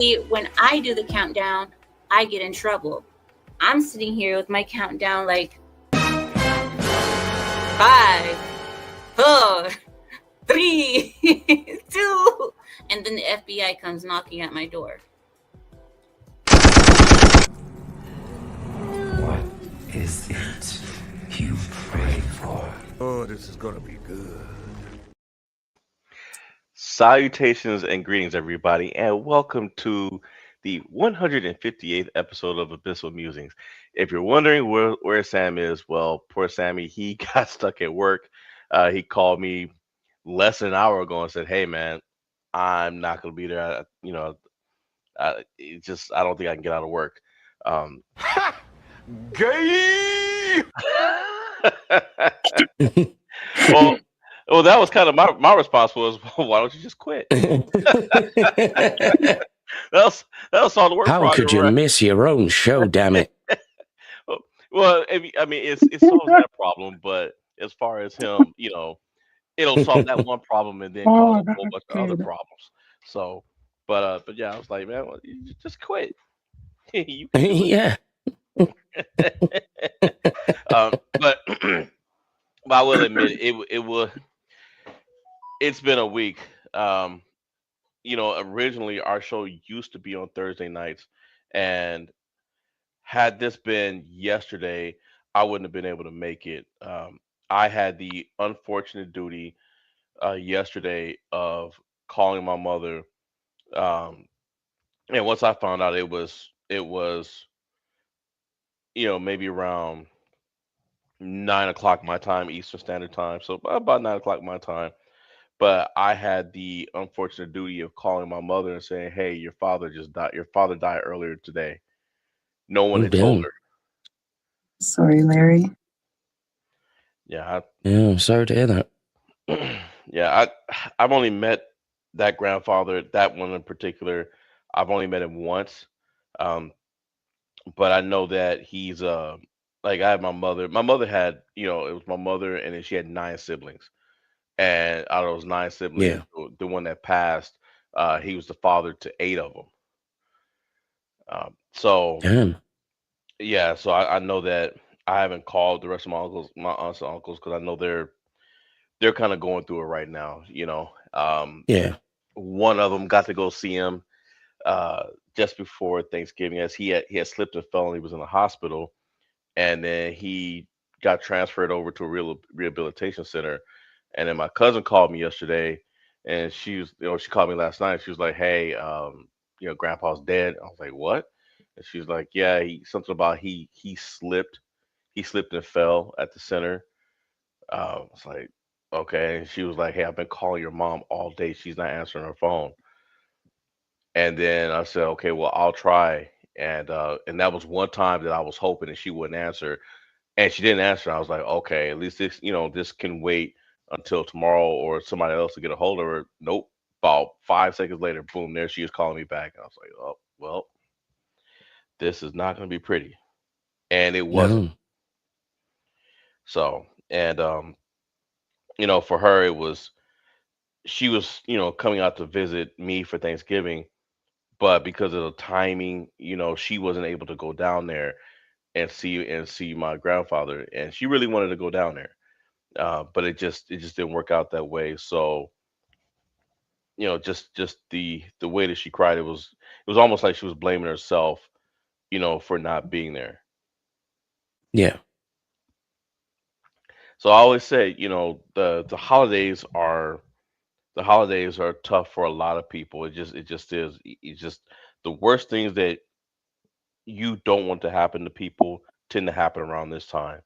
When I do the countdown, I get in trouble. I'm sitting here with my countdown like 5, 4, 3, 2, and then the FBI comes knocking at my door. What is it you pray for? Oh, this is gonna be good. Salutations and greetings, everybody, and welcome to the 158th episode of Abyssal Musings. If you're wondering where Sam is, well, poor Sammy, he got stuck at work. He called me less than an hour ago and said, "Hey, man, I'm not going to be there. I don't think I can get out of work." Um, Ha! Gay! well, well, that was kind of my response was, well, why don't you just quit? That was all the work How product, could you right? miss your own show, damn it? Well, I mean, it solves that problem, but as far as him, it'll solve that one problem and then cause Oh, a whole bunch that's of other good. problems. So, but yeah, I was like, man, well, you just quit. You can do Yeah. it. But but I will admit it's been a week. Um, Originally our show used to be on Thursday nights, and had this been yesterday, I wouldn't have been able to make it. I had the unfortunate duty yesterday of calling my mother, um, and once I found out it was maybe around 9 o'clock my time, Eastern Standard Time, so about 9 o'clock my time. But I had the unfortunate duty of calling my mother and saying, "Hey, your father just died. Your father died earlier today." No one Oh, had told damn. her. Sorry, Larry. Yeah, Yeah, I'm sorry to hear that. yeah, I've only met that grandfather, that one in particular. I've only met him once, um, but I know that he's like I had my mother. My mother had it was my mother, and then she had 9 siblings, and out of those 9 siblings, Yeah. the one that passed, he was the father to 8 of them. So Damn. yeah, so I know that I haven't called the rest of my aunts and uncles, because I know they're kind of going through it right now. Yeah. One of them got to go see him uh, just before Thanksgiving, as he had slipped and fell and he was in the hospital, and then he got transferred over to a rehabilitation center. And then my cousin called me yesterday, and she called me last night. She was like, "Hey, Grandpa's dead." I was like, "What?" And she was like, "Yeah, something about he slipped and fell at the center." I was like, "Okay." And she was like, "Hey, I've been calling your mom all day. She's not answering her phone." And then I said, "Okay, well, I'll try." And that was one time that I was hoping that she wouldn't answer, and she didn't answer. I was like, "Okay, at least this can wait until tomorrow or somebody else to get a hold of her." Nope. About 5 seconds later, boom, there she is calling me back. And I was like, "Oh, well, this is not going to be pretty," and it wasn't. No. So, and for her, it was she was coming out to visit me for Thanksgiving, but because of the timing, she wasn't able to go down there and see my grandfather, and she really wanted to go down there, but it just didn't work out that way. So just the way that she cried, it was almost like she was blaming herself, for not being there. Yeah. So I always say, the holidays are tough for a lot of people. It just is. It's just the worst things that you don't want to happen to people tend to happen around this time.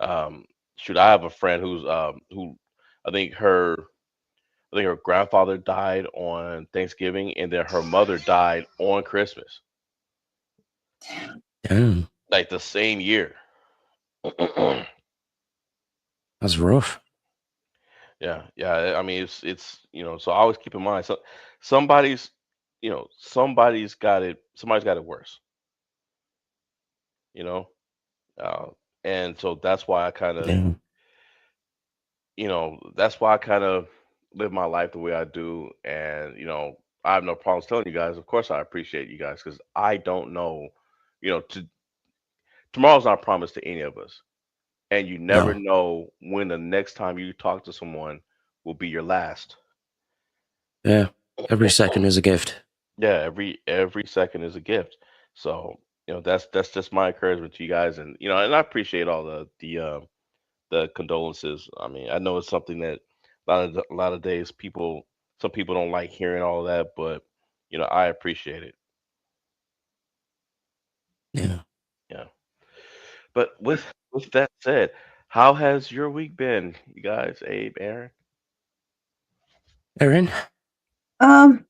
Um, Shoot, I have a friend who I think her I think her grandfather died on Thanksgiving, and then her mother died on Christmas, Damn. like the same year. That's rough. Yeah, yeah. I mean, it's. So I always keep in mind, so somebody's somebody's got it worse. You know, uh, and so Yeah. that's why I kind of live my life the way I do, and I have no problems telling you guys. Of course, I appreciate you guys because I don't know. Tomorrow's not promised to any of us, and you never No. know when the next time you talk to someone will be your last. Yeah. Every second is a gift. Yeah, every second is a gift. So that's just my encouragement to you guys, and and I appreciate all the condolences. I mean, I know it's something that a lot of days some people don't like hearing all of that, but I appreciate it. Yeah. Yeah. But with that said, how has your week been, you guys? Abe, Aaron? Erin? Um,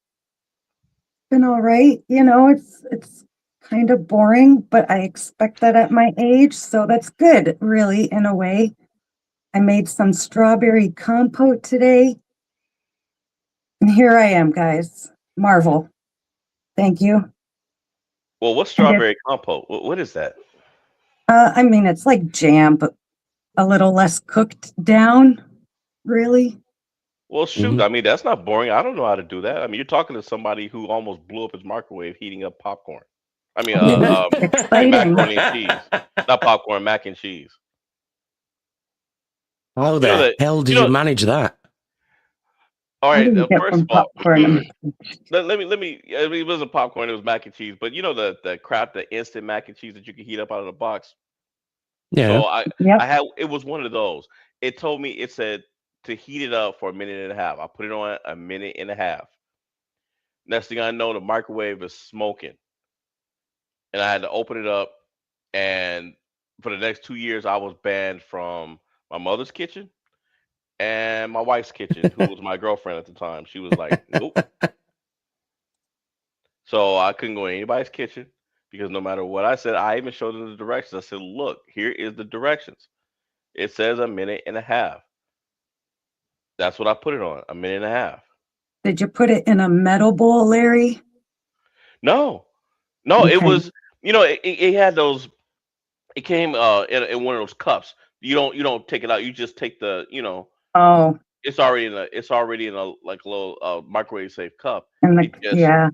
been all right. It's kind of boring, but I expect that at my age, so that's good, really, in a way. I made some strawberry compote today, and here I am, guys. Marvel. Thank you. Well, what's And it, strawberry compote? What is that? I mean, it's like jam, but a little less cooked down, really. Well, shoot, Mm-hmm. I mean that's not boring. I don't know how to do that. I mean, you're talking to somebody who almost blew up his microwave heating up popcorn. I mean, I mean Exciting. macaroni and cheese, not popcorn, mac and cheese. How You know the that. hell You did you know. manage that? All I right. didn't get First from of all, popcorn. let me. I mean, it wasn't popcorn; it was mac and cheese. But you know the crap, the instant mac and cheese that you can heat up out of the box. Yeah. So I Yep. had it was one of those. It said to heat it up for a minute and a half. I put it on a minute and a half. Next thing I know, the microwave is smoking, and I had to open it up. And for the next 2 years, I was banned from my mother's kitchen and my wife's kitchen, who was my girlfriend at the time. She was like, "Nope." So I couldn't go in anybody's kitchen because no matter what I said, I even showed them the directions. I said, "Look, here is the directions. It says a minute and a half." That's what I put it on, a minute and a half. Did you put it in a metal bowl, Larry? No, no, it Okay. was, it had those. It came in one of those cups. You don't take it out. You just take Oh, it's already in a like a little microwave safe cup. and It just yeah.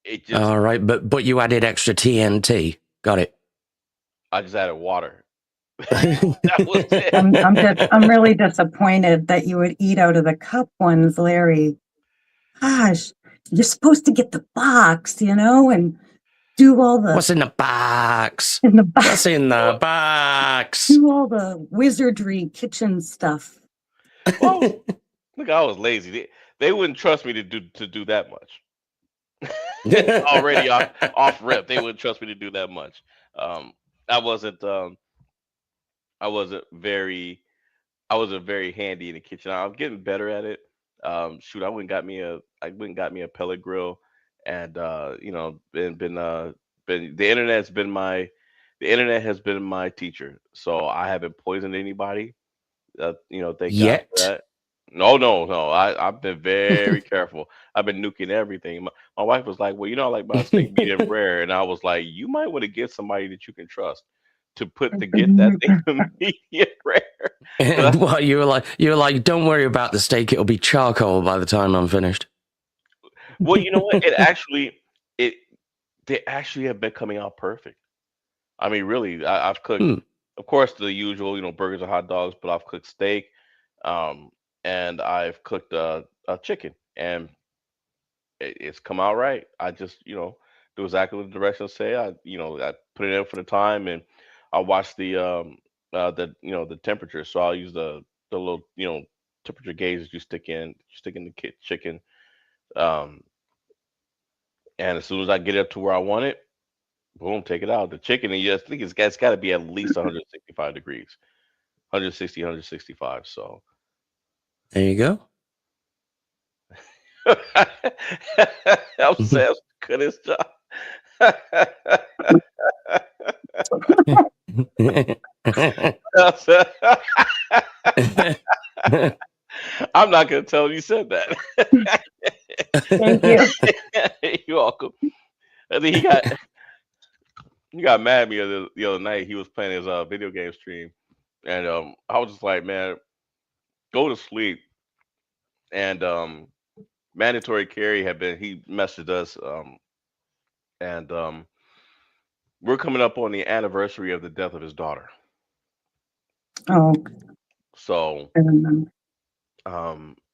it just All right, but you added extra TNT. Got it. I just added water. That was it. I'm really disappointed that you would eat out of the cup ones, Larry. Gosh, you're supposed to get the box, and do all the What's in the box? in the box, What's in the box? do all the wizardry kitchen stuff. Well, look, I was lazy. They wouldn't trust me to do that much. Already off rip, they wouldn't trust me to do that much. Um, I wasn't I wasn't very I wasn't very handy in the kitchen. I'm getting better at it. Shoot, I went and got me a pellet grill, and been the internet has been my teacher. So I haven't poisoned anybody. Thank God for Yet. that. No, no, no. I've been very careful. I've been nuking everything. My wife was like, "Well, I like my steak medium rare," and I was like, "You might want to get somebody that you can trust to get that thing to medium rare." 'Cause Well, you were like, don't worry about the steak. It'll be charcoal by the time I'm finished. well, you know what? It they actually have been coming out perfect. I mean, really, I've cooked, Hmm. of course, the usual, burgers and hot dogs, but I've cooked steak, um, and I've cooked a chicken, and it's come out right. I just, do exactly what the directions say. I put it in for the time, and I watch the temperature. So I'll use the little, temperature gauge that you stick in the chicken, um, and as soon as I get it up to where I want it, boom, take it out. The chicken, and I think it's got to be at least 165 degrees, 160, 165. So There you go. I'm saying good as job. I'm not gonna tell him you said that. Thank you. You're welcome. I think he got mad at me the other night. He was playing his video game stream, and I was just like, man, go to sleep. And Mandatory Carry he messaged us, and we're coming up on the anniversary of the death of his daughter. Oh, So I remember.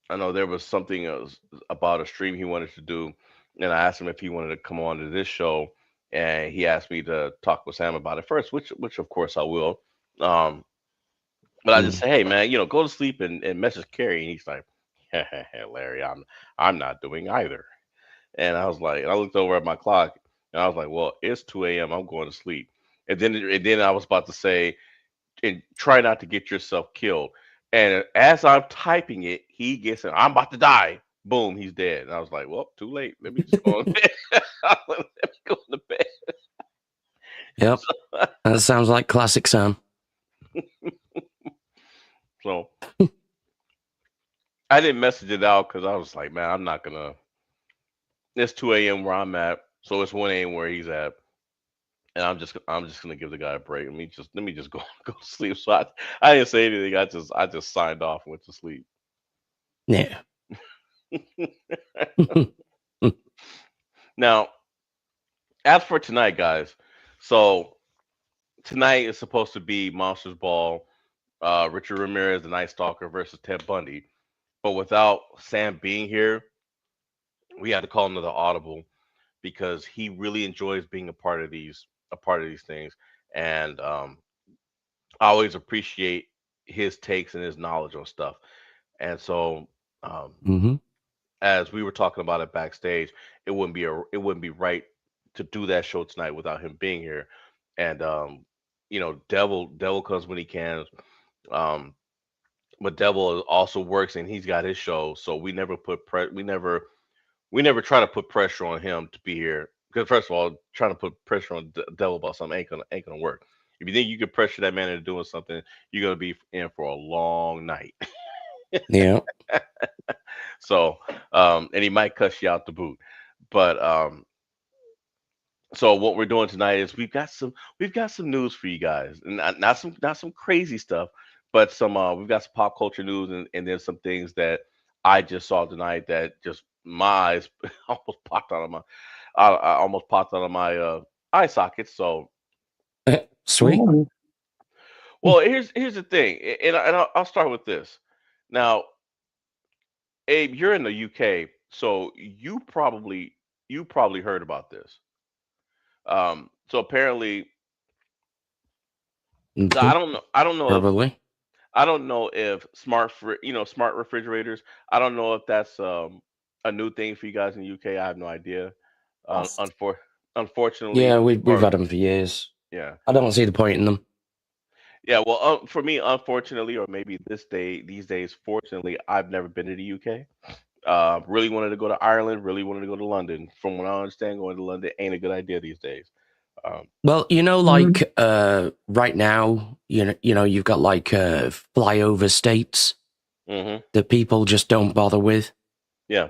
I know there was something else about a stream he wanted to do, and I asked him if he wanted to come on to this show, and he asked me to talk with Sam about it first, which of course I will. Um, but I just Mm. say, hey man, go to sleep and message Carrie, and he's like, Larry, I'm not doing either. And I was like, and I looked over at my clock, and I was like, well, it's 2 a.m. I'm going to sleep. And then I was about to say, and try not to get yourself killed. And as I'm typing it, he gets it. I'm about to die. Boom, he's dead. And I was like, well, too late. Let me just go on bed. Let me go to bed. Yep. That sounds like classic Sam. So I didn't message it out because I was like, man, I'm not gonna. It's 2 a.m. where I'm at, so it's 1 a.m. where he's at, and I'm just gonna give the guy a break. Let me just go go to sleep. So I didn't say anything. I just signed off and went to sleep. Yeah. Now, as for tonight, guys, so tonight is supposed to be Monsters Ball, Richard Ramirez, the Night Stalker versus Ted Bundy. But without Sam being here, we had to call another audible because he really enjoys being a part of these things, and I always appreciate his takes and his knowledge on stuff. And so, um, hmm as we were talking about it backstage, it wouldn't be right to do that show tonight without him being here. And Devil comes when he can. Um, but Devil also works and he's got his show, so we never try to put pressure on him to be here. Because first of all, trying to put pressure on Devil about something ain't gonna work. If you think you can pressure that man into doing something, you're gonna be in for a long night. Yeah. So, and he might cuss you out the boot. But so what we're doing tonight is we've got some news for you guys, and not some crazy stuff, but some we've got some pop culture news, and then some things that I just saw tonight that just my eyes I almost popped out of my eye sockets. So, Sweet. Oh, well, here's the thing, and I'll start with this. Now, Abe, you're in the UK, so you probably heard about this. So apparently, I Mhm. don't know. Probably. I don't know if smart refrigerators. I don't know if that's a new thing for you guys in the UK. I have no idea. yes. Unfortunately, Yeah, we've or had them for years. yeah, I don't see the point in them. yeah. Well, for me, unfortunately, or maybe these days, fortunately, I've never been to the UK. Really wanted to go to Ireland. Really wanted to go to London. From what I understand, going to London ain't a good idea these days. Um, Well, Mhm. like right now, you've got like flyover states hmm that people just don't bother with. Yeah.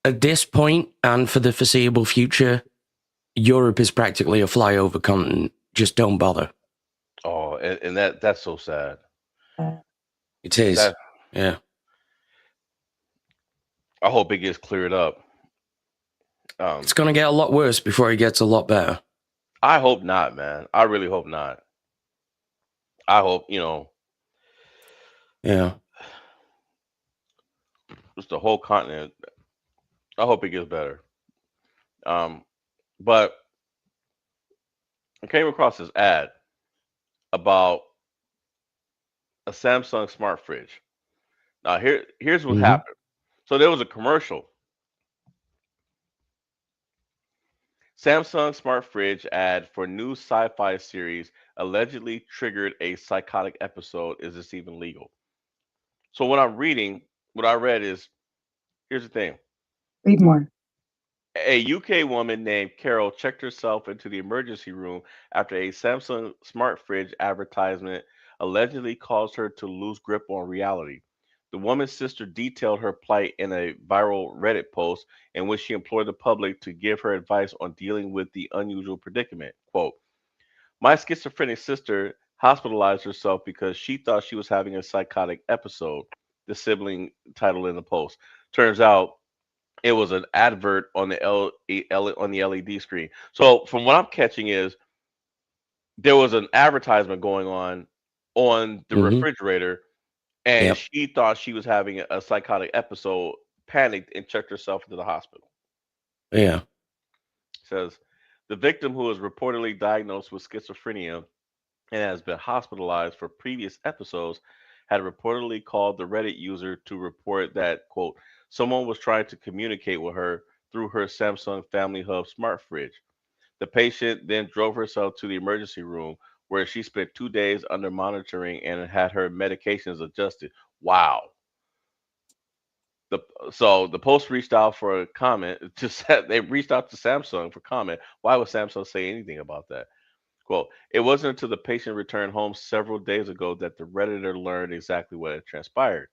At this point, and for the foreseeable future, Europe is practically a flyover continent. Just don't bother. Oh, and that's so sad. Uh, It is. That Yeah. I hope it gets cleared up. It's going to get a lot worse before it gets a lot better. I hope not, man. I really hope not. I hope Yeah. just the whole continent. I hope it gets better. Um, but I came across this ad about a Samsung smart fridge. Now here's what hmm happened. So there was a commercial. Samsung smart fridge ad for new sci-fi series allegedly triggered a psychotic episode. Is this even legal? So what I read is here's the thing. read more. A UK woman named Carol checked herself into the emergency room after a Samsung smart fridge advertisement allegedly caused her to lose grip on reality. The woman's sister detailed her plight in a viral Reddit post in which she implored the public to give her advice on dealing with the unusual predicament. Quote, my schizophrenic sister hospitalized herself because she thought she was having a psychotic episode, the sibling titled in the post. Turns out it was an advert on the on the LED screen. So from what I'm catching is there was an advertisement going on the Hmm. refrigerator, and Yep. she thought she was having a psychotic episode, panicked, and checked herself into the hospital. Yeah. Says the victim, who was reportedly diagnosed with schizophrenia and has been hospitalized for previous episodes, had reportedly called the Reddit user to report that, quote, someone was trying to communicate with her through her Samsung Family Hub smart fridge. The patient then drove herself to the emergency room, where she spent 2 days under monitoring and had her medications adjusted. Wow. The So the post reached out for a comment they reached out to Samsung for comment. Why would Samsung say anything about that? Quote, it wasn't until the patient returned home several days ago that the Redditor learned exactly what had transpired.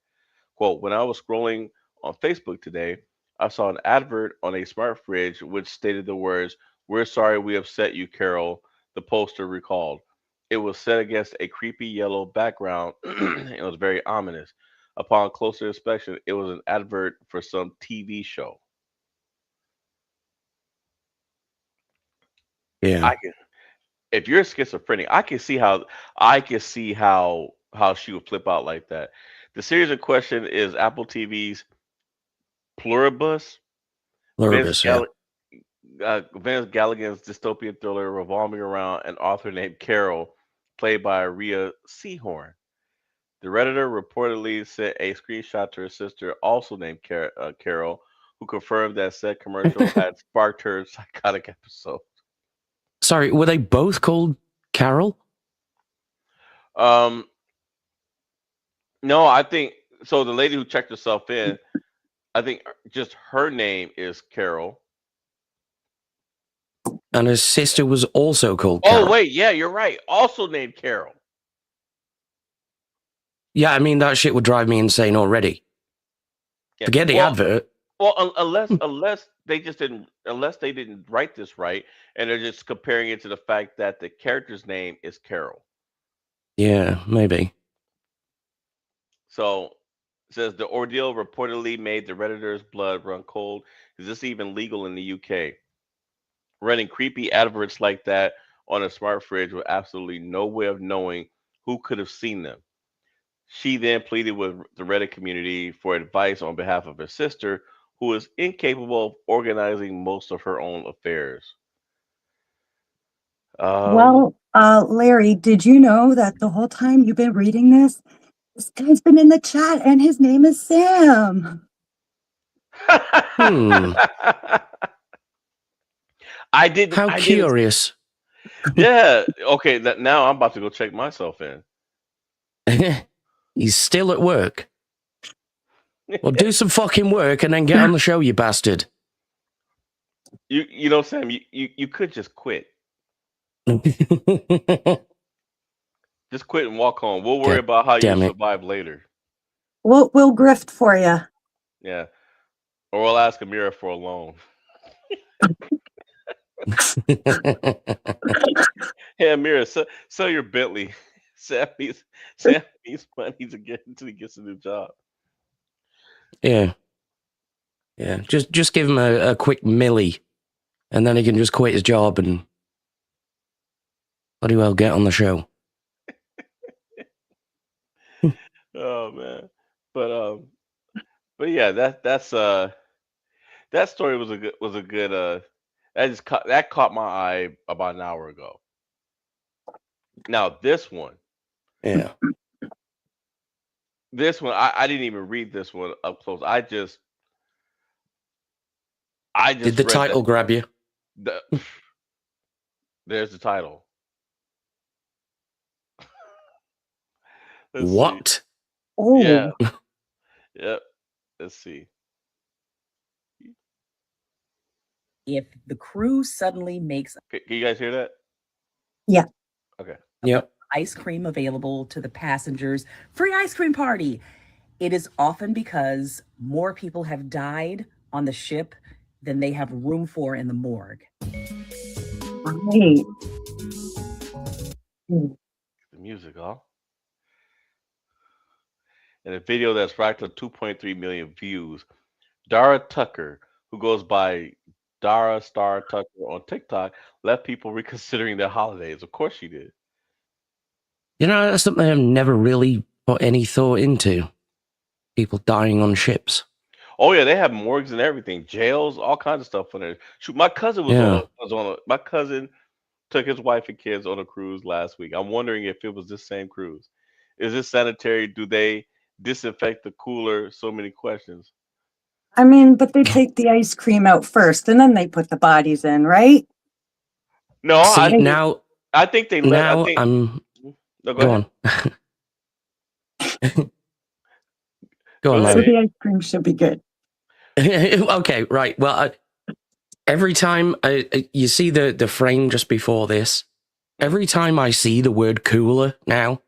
Quote, when I was scrolling on Facebook today, I saw an advert on a smart fridge which stated the words, we're sorry we upset you, Carol, the poster recalled. It was set against a creepy yellow background and it was very ominous. Upon closer inspection, it was an advert for some TV show. Yeah. I can, if you're schizophrenic, I can see how she would flip out like that. The series in question is Apple TV's Pluribus, Vince Pluribus, yeah. Gall- Vince Gilligan's dystopian thriller revolving around an author named Carol, played by Rhea Seehorn. The Redditor reportedly sent a screenshot to her sister, also named Carol, who confirmed that said commercial had sparked her psychotic episode. Sorry, were they both called Carol? Um, no, I think so. The lady who checked herself in, I think just her name is Carol. And his sister was also called Oh Carol. wait, yeah, you're right. Also named Carol. Yeah, I mean, that shit would drive me insane already. Yeah. Forget the advert. Well, unless they didn't write this right, and they're just comparing it to the fact that the character's name is Carol. Yeah, maybe. So it says the ordeal reportedly made the Redditor's blood run cold. Is this even legal in the UK? Running creepy adverts like that on a smart fridge with absolutely no way of knowing who could have seen them. She then pleaded with the Reddit community for advice on behalf of her sister, who is incapable of organizing most of her own affairs. Um, Well, Larry, did you know that the whole time you've been reading this guy's been in the chat and his name is Sam. Hmm. How I didn't. curious. Yeah. Okay. Now I'm about to go check myself in. He's still at work. Well, do some fucking work and then get on the show, you bastard. You know, Sam. You could just quit. Just quit and walk home. We'll worry God about how you damn it. survive later. We'll grift for you. Yeah. Or we'll ask Amira for a loan. Hey, Amira, sell your Bentley. Sam needs money to get until he gets a new job. Yeah. Yeah. Just give him a quick millie, and then he can just quit his job and bloody well get on the show. Oh man. But yeah, that story was a good that caught my eye about an hour ago. Now Yeah. this one I didn't even read this one up close. I Did just the read title grab you? the there's the title. Let's see. What? Yeah, Oh, yep. Let's see. If the crew suddenly makes Can you guys hear that? yeah. Okay. Yep. ice cream available to the passengers, free ice cream party, it is often because more people have died on the ship than they have room for in the morgue. Right. The music, huh? In a video that's racked up 2.3 million views, Dara Tucker, who goes by Dara Star Tucker on TikTok, left people reconsidering their holidays. Of course she did. You know, that's something I've never really put any thought into. People dying on ships. Oh yeah, they have morgues and everything, jails, all kinds of stuff on there. Shoot, my cousin Yeah. my cousin took his wife and kids on a cruise last week. I'm wondering if it was this same cruise. Is it sanitary? Do they disinfect the cooler? So many questions. I mean, but they take the ice cream out first and then they put the bodies in, right? No, See, Like, I think they let. I now think. I'm. No, go Go ahead. on. Go Go on, ahead. so Larry. the ice cream should be good. Okay, right. Well, every time you see the frame just before this, every time I see the word cooler now,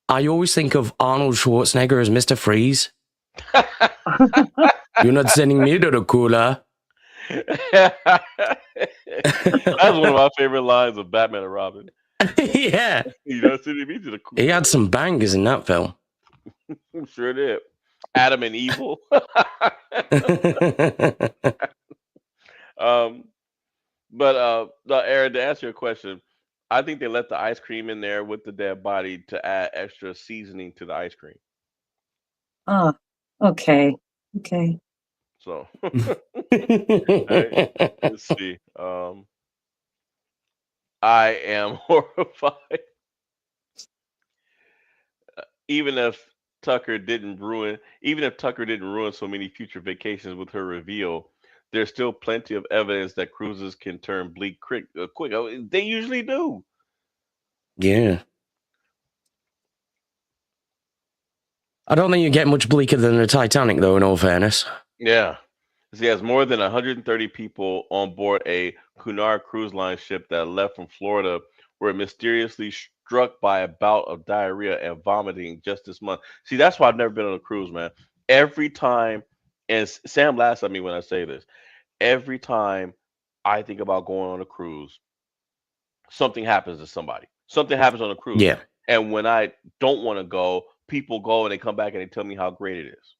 I always think of Arnold Schwarzenegger as Mr. Freeze. You're not sending me to the cooler. That's one of my favorite lines of Batman and Robin. Yeah. You know, sending me to the He cooler. had some bangers in that film. Sure did. Adam and Evil. um, but no, Aaron, to answer your question, I think they let the ice cream in there with the dead body to add extra seasoning to the ice cream. Oh, okay. Okay. So, hey, let's see. I am horrified. Even if even if Tucker didn't ruin so many future vacations with her reveal, there's still plenty of evidence that cruises can turn bleak quick. Oh, they usually do. Yeah. I don't think you get much bleaker than the Titanic, though, in all fairness. Yeah. He has more than 130 people on board a Cunard Cruise Line ship that left from Florida were mysteriously struck by a bout of diarrhea and vomiting just this month. See, that's why I've never been on a cruise, man. Every time, and Sam laughs at me when I say this, every time I think about going on a cruise, something happens to somebody. Something happens on a cruise. Yeah. And when I don't want to go, people go and they come back and they tell me how great it is.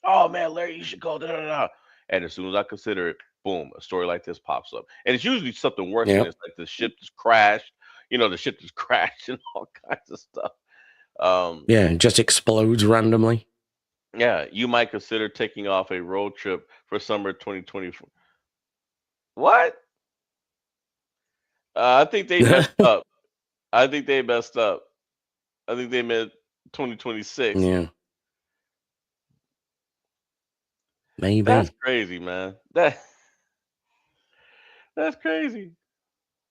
Oh man, Larry, you should go. Da, da, da. And as soon as I consider it, boom, a story like this pops up. And it's usually something worse than Yep. this, like the ship just crashed, the ship just crashed and all kinds of stuff. Yeah, it just explodes randomly. Yeah, you might consider taking off a road trip for summer 2024. What? I think they messed up. I think they messed up. I think they meant 2026. Yeah. That's Maybe. crazy, man. That's crazy.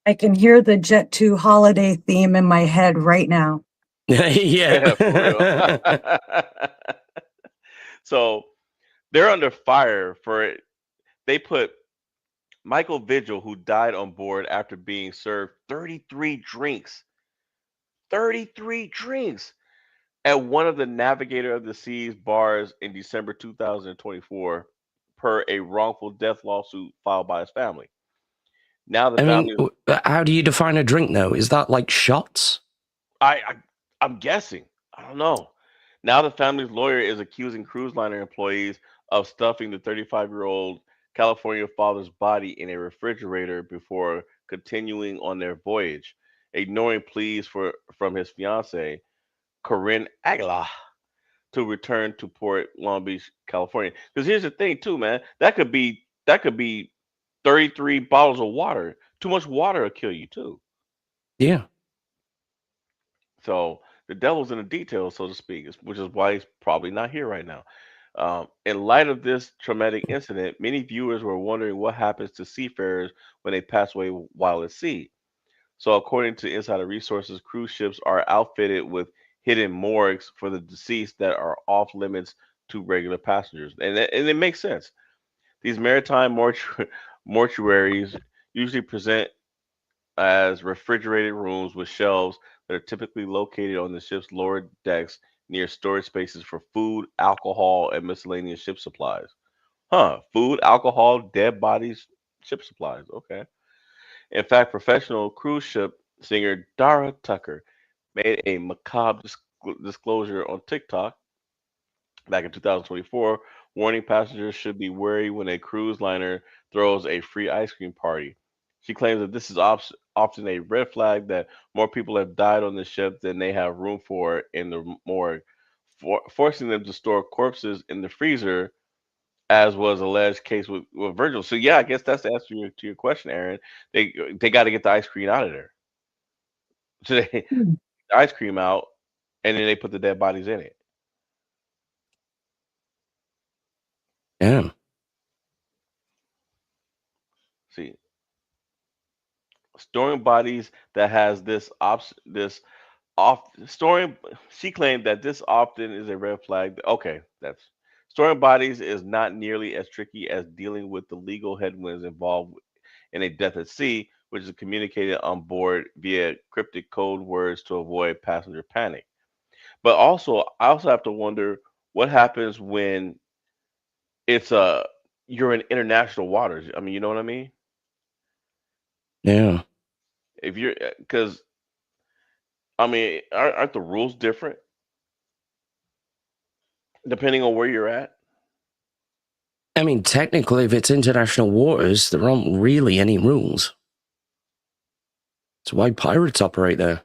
I can hear the Jet 2 holiday theme in my head right now. Yeah. Yeah, for real. So they're under fire for it. They put Michael Vigil, who died on board after being served 33 drinks. 33 drinks at one of the Navigator of the Seas bars in December 2024 per a wrongful death lawsuit filed by his family. Now the I mean, family how do you define a drink, though? Is that like shots? I I'm guessing. I don't know. Now the family's lawyer is accusing cruise liner employees of stuffing the 35-year-old California father's body in a refrigerator before continuing on their voyage, ignoring pleas from his fiancee, Corinne Aguilar, to return to Port Long Beach, California. Because here's the thing, too, man. That could be 33 bottles of water. Too much water will kill you, too. Yeah. So the devil's in the details, so to speak, which is why he's probably not here right now. In light of this traumatic incident, many viewers were wondering what happens to seafarers when they pass away while at sea. So, according to insider resources, cruise ships are outfitted with hidden morgues for the deceased that are off limits to regular passengers, and it makes sense. These maritime mortuaries usually present as refrigerated rooms with shelves that are typically located on the ship's lower decks near storage spaces for food, alcohol, and miscellaneous ship supplies. Huh, food, alcohol, dead bodies, ship supplies. Okay. In fact, professional cruise ship singer Dara Tucker made a macabre disclosure on TikTok back in 2024, warning passengers should be wary when a cruise liner throws a free ice cream party. She claims that this is often a red flag that more people have died on the ship than they have room for in the morgue, forcing them to store corpses in the freezer, as was alleged case with Virgil. So yeah, I guess that's the answer to your question, Aaron. They got to get the ice cream out of there. So they Hmm. ice cream out, and then they put the dead bodies in it. Yeah. See, storing bodies that has this off storing. She claimed that this often is a red flag. Okay, that's storing bodies is not nearly as tricky as dealing with the legal headwinds involved in a death at sea, which is communicated on board via cryptic code words to avoid passenger panic. But also, I also have to wonder what happens when it's you're in international waters. I mean, you know what I mean? Yeah. If you're because I mean, aren't the rules different depending on where you're at? I mean, technically, if it's international waters, there aren't really any rules. It's why pirates operate there.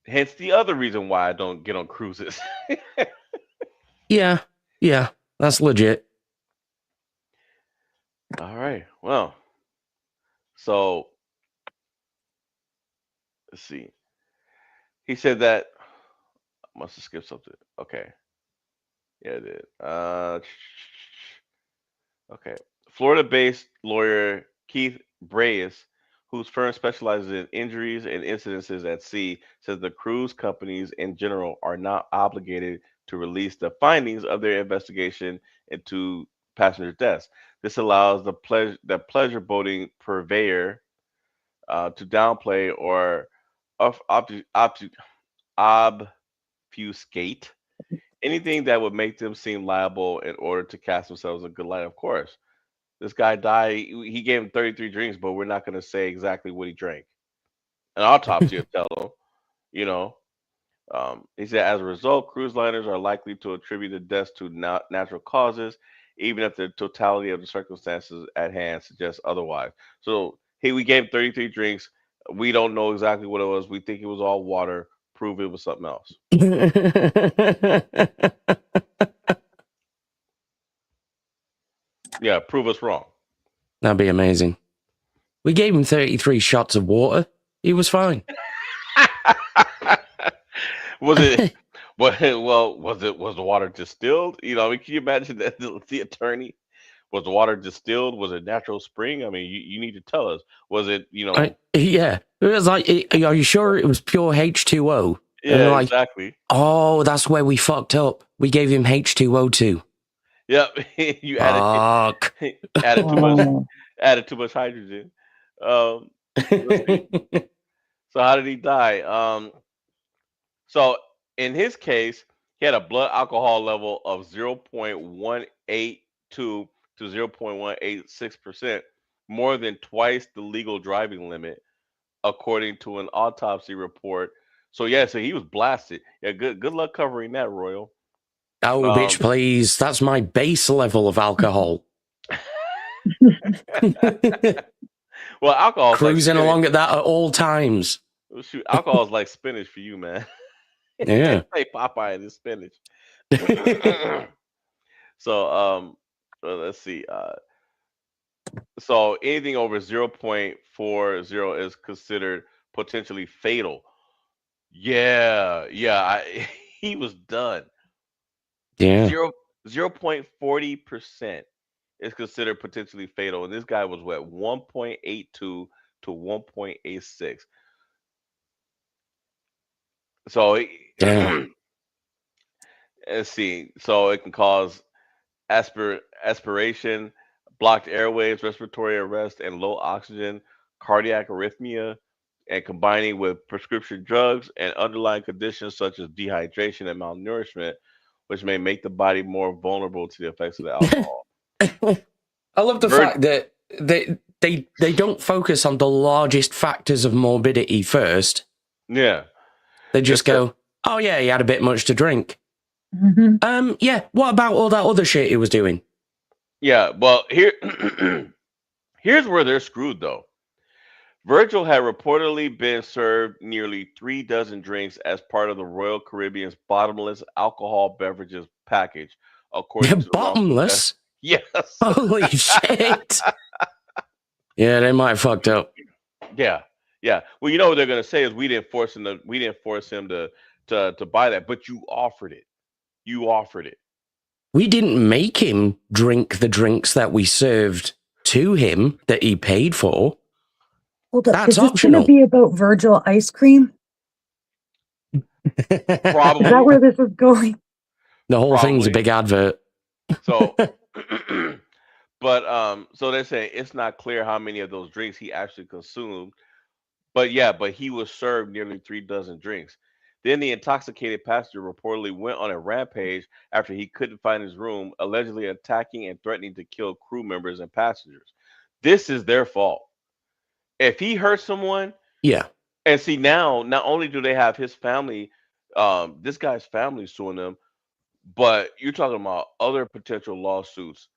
Hence the other reason why I don't get on cruises. Yeah. Yeah. That's legit. All right. Well, so let's see. He said that I must have skipped something. Okay. Yeah, it did. Okay. Florida-based lawyer Keith Brayes, whose firm specializes in injuries and incidences at sea, says the cruise companies in general are not obligated to release the findings of their investigation into passenger deaths. This allows the pleasure boating purveyor to downplay or of- obfu- obfu- obfuscate anything that would make them seem liable in order to cast themselves in a good light. Of course, this guy died. He gave him 33 drinks, but we're not going to say exactly what he drank. An autopsy will tell him, you know. He said, as a result, cruise liners are likely to attribute the deaths to natural causes, even if the totality of the circumstances at hand suggests otherwise. So, hey, we gave him 33 drinks. We don't know exactly what it was. We think it was all water. Prove it was something else. Yeah, prove us wrong. That'd be amazing. We gave him 33 shots of water. He was fine. Was it? Was the water distilled? You know, I mean, can you imagine that the attorney was the water distilled? Was it natural spring? I mean, you need to tell us. Was it? Yeah. It was like, are you sure it was pure H2O? And Yeah, they're like, exactly. oh, that's where we fucked up. We gave him H2O too. Yep. You Fuck. added too much Oh, added too much hydrogen. Um, let's see. So how did he die? So in his case, he had a blood alcohol level of 0.182 to 0.186%, more than twice the legal driving limit, according to an autopsy report. So yeah, so he was blasted. Yeah, good luck covering that, Royal. Oh, bitch, Um, please. That's my base level of alcohol. well, alcohol is like Cruising spinach. along at that at all times. Well, shoot, alcohol is like spinach for you, man. Yeah. Hey, Popeye and his spinach. So, well, let's see. So anything over 0.40 is considered potentially fatal. Yeah, yeah. He was done. Yeah. 0.40% is considered potentially fatal, and this guy was what 1.82 to 1.86. So Damn. let's see. So it can cause aspiration, blocked airways, respiratory arrest, and low oxygen, cardiac arrhythmia, and combining with prescription drugs and underlying conditions such as dehydration and malnourishment, which may make the body more vulnerable to the effects of the alcohol. I love the Vir- fact that they don't focus on the largest factors of morbidity first. yeah, They just it's a- go, Oh yeah, he had a bit much to drink. Mm-hmm. Yeah. What about all that other shit he was doing? Yeah, well, here's where they're screwed though. Virgil had reportedly been served nearly 3 dozen drinks as part of the Royal Caribbean's bottomless alcohol beverages package, according to the wrongful death. Bottomless. Yes. Holy shit. Yeah, they might have fucked up. Yeah. Yeah. Well, you know what they're gonna say is we didn't force him to buy that, but you offered it. You offered it. We didn't make him drink the drinks that we served to him that he paid for. Hold up. That's Is this going optional. to be about Virgil ice cream? Probably. Is that where this is going? The whole thing's a Probably. big advert. So but so they're saying it's not clear how many of those drinks he actually consumed. But yeah, but he was served nearly 3 dozen drinks. Then the intoxicated passenger reportedly went on a rampage after he couldn't find his room, allegedly attacking and threatening to kill crew members and passengers. This is their fault. If he hurt someone, Yeah. and see now, not only do they have his family, this guy's family suing them, but you're talking about other potential lawsuits.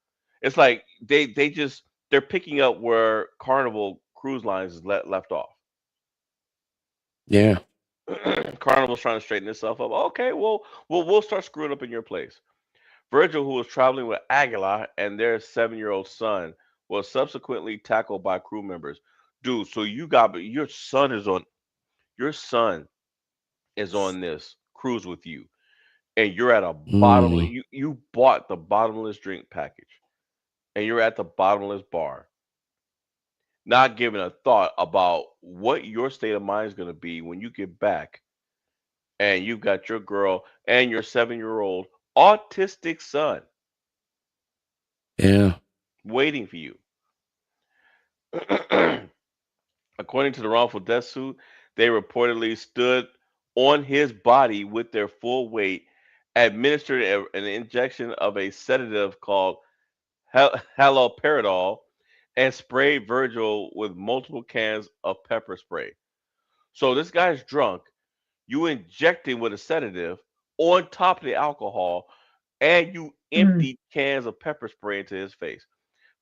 It's like they're picking up where Carnival Cruise Lines is left off. Yeah. Carnival's trying to straighten itself up. Okay, well, we'll start screwing up in your place. Virgil, who was traveling with Aguilar and their 7-year-old son, was subsequently tackled by crew members. Dude, so your son is on this cruise with you, and you're at a bottomless. You bought the bottomless drink package, and you're at the bottomless bar, not giving a thought about what your state of mind is going to be when you get back and you've got your girl and your 7-year-old autistic son Yeah. waiting for you. According to the wrongful death suit, they reportedly stood on his body with their full weight, administered an injection of a sedative called haloperidol, and sprayed Virgil with multiple cans of pepper spray. So this guy's drunk. You inject him with a sedative on top of the alcohol, and you emptied cans of pepper spray into his face.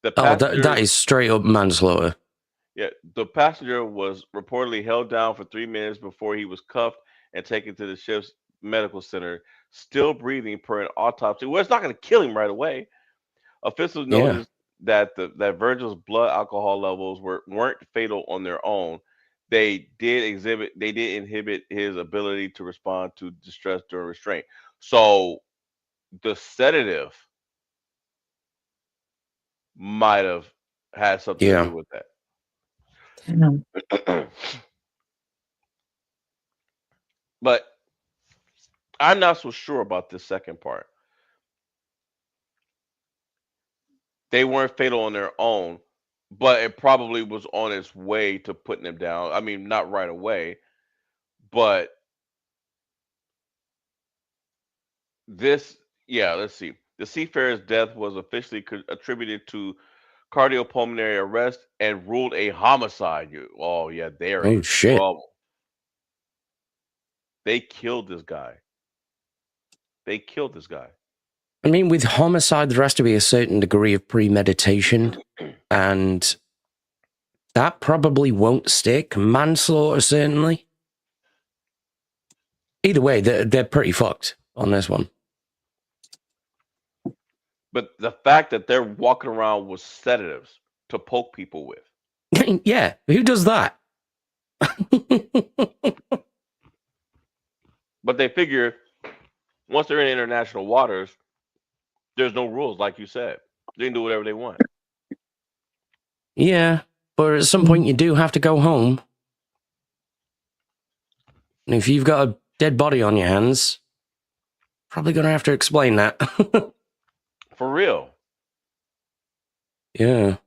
The Oh, passenger, that is straight up manslaughter. yeah, the passenger was reportedly held down for 3 minutes before he was cuffed and taken to the ship's medical center, still breathing per an autopsy. Well, it's not going to kill him right away. Officials Yeah. noticed that Virgil's blood alcohol levels weren't fatal on their own. They did inhibit his ability to respond to distress during restraint. So the sedative might have had something to Yeah. do with Damn. that. But I'm not so sure about this second part. They weren't fatal on their own, but it probably was on its way to putting them down. I mean, not right away, but this, yeah, let's see. The seafarer's death was officially attributed to cardiopulmonary arrest and ruled a homicide. Oh, yeah, they're Oh, in shit. trouble. They killed this guy. They killed this guy. I mean, with homicide, there has to be a certain degree of premeditation, and that probably won't stick. Manslaughter, certainly. Either way, they're pretty fucked on this one. But the fact that they're walking around with sedatives to poke people with. Yeah, who does that? But they figure once they're in international waters, there's no rules, like you said. They can do whatever they want. Yeah, but at some point you do have to go home. And if you've got a dead body on your hands, probably going to have to explain that. For real. Yeah.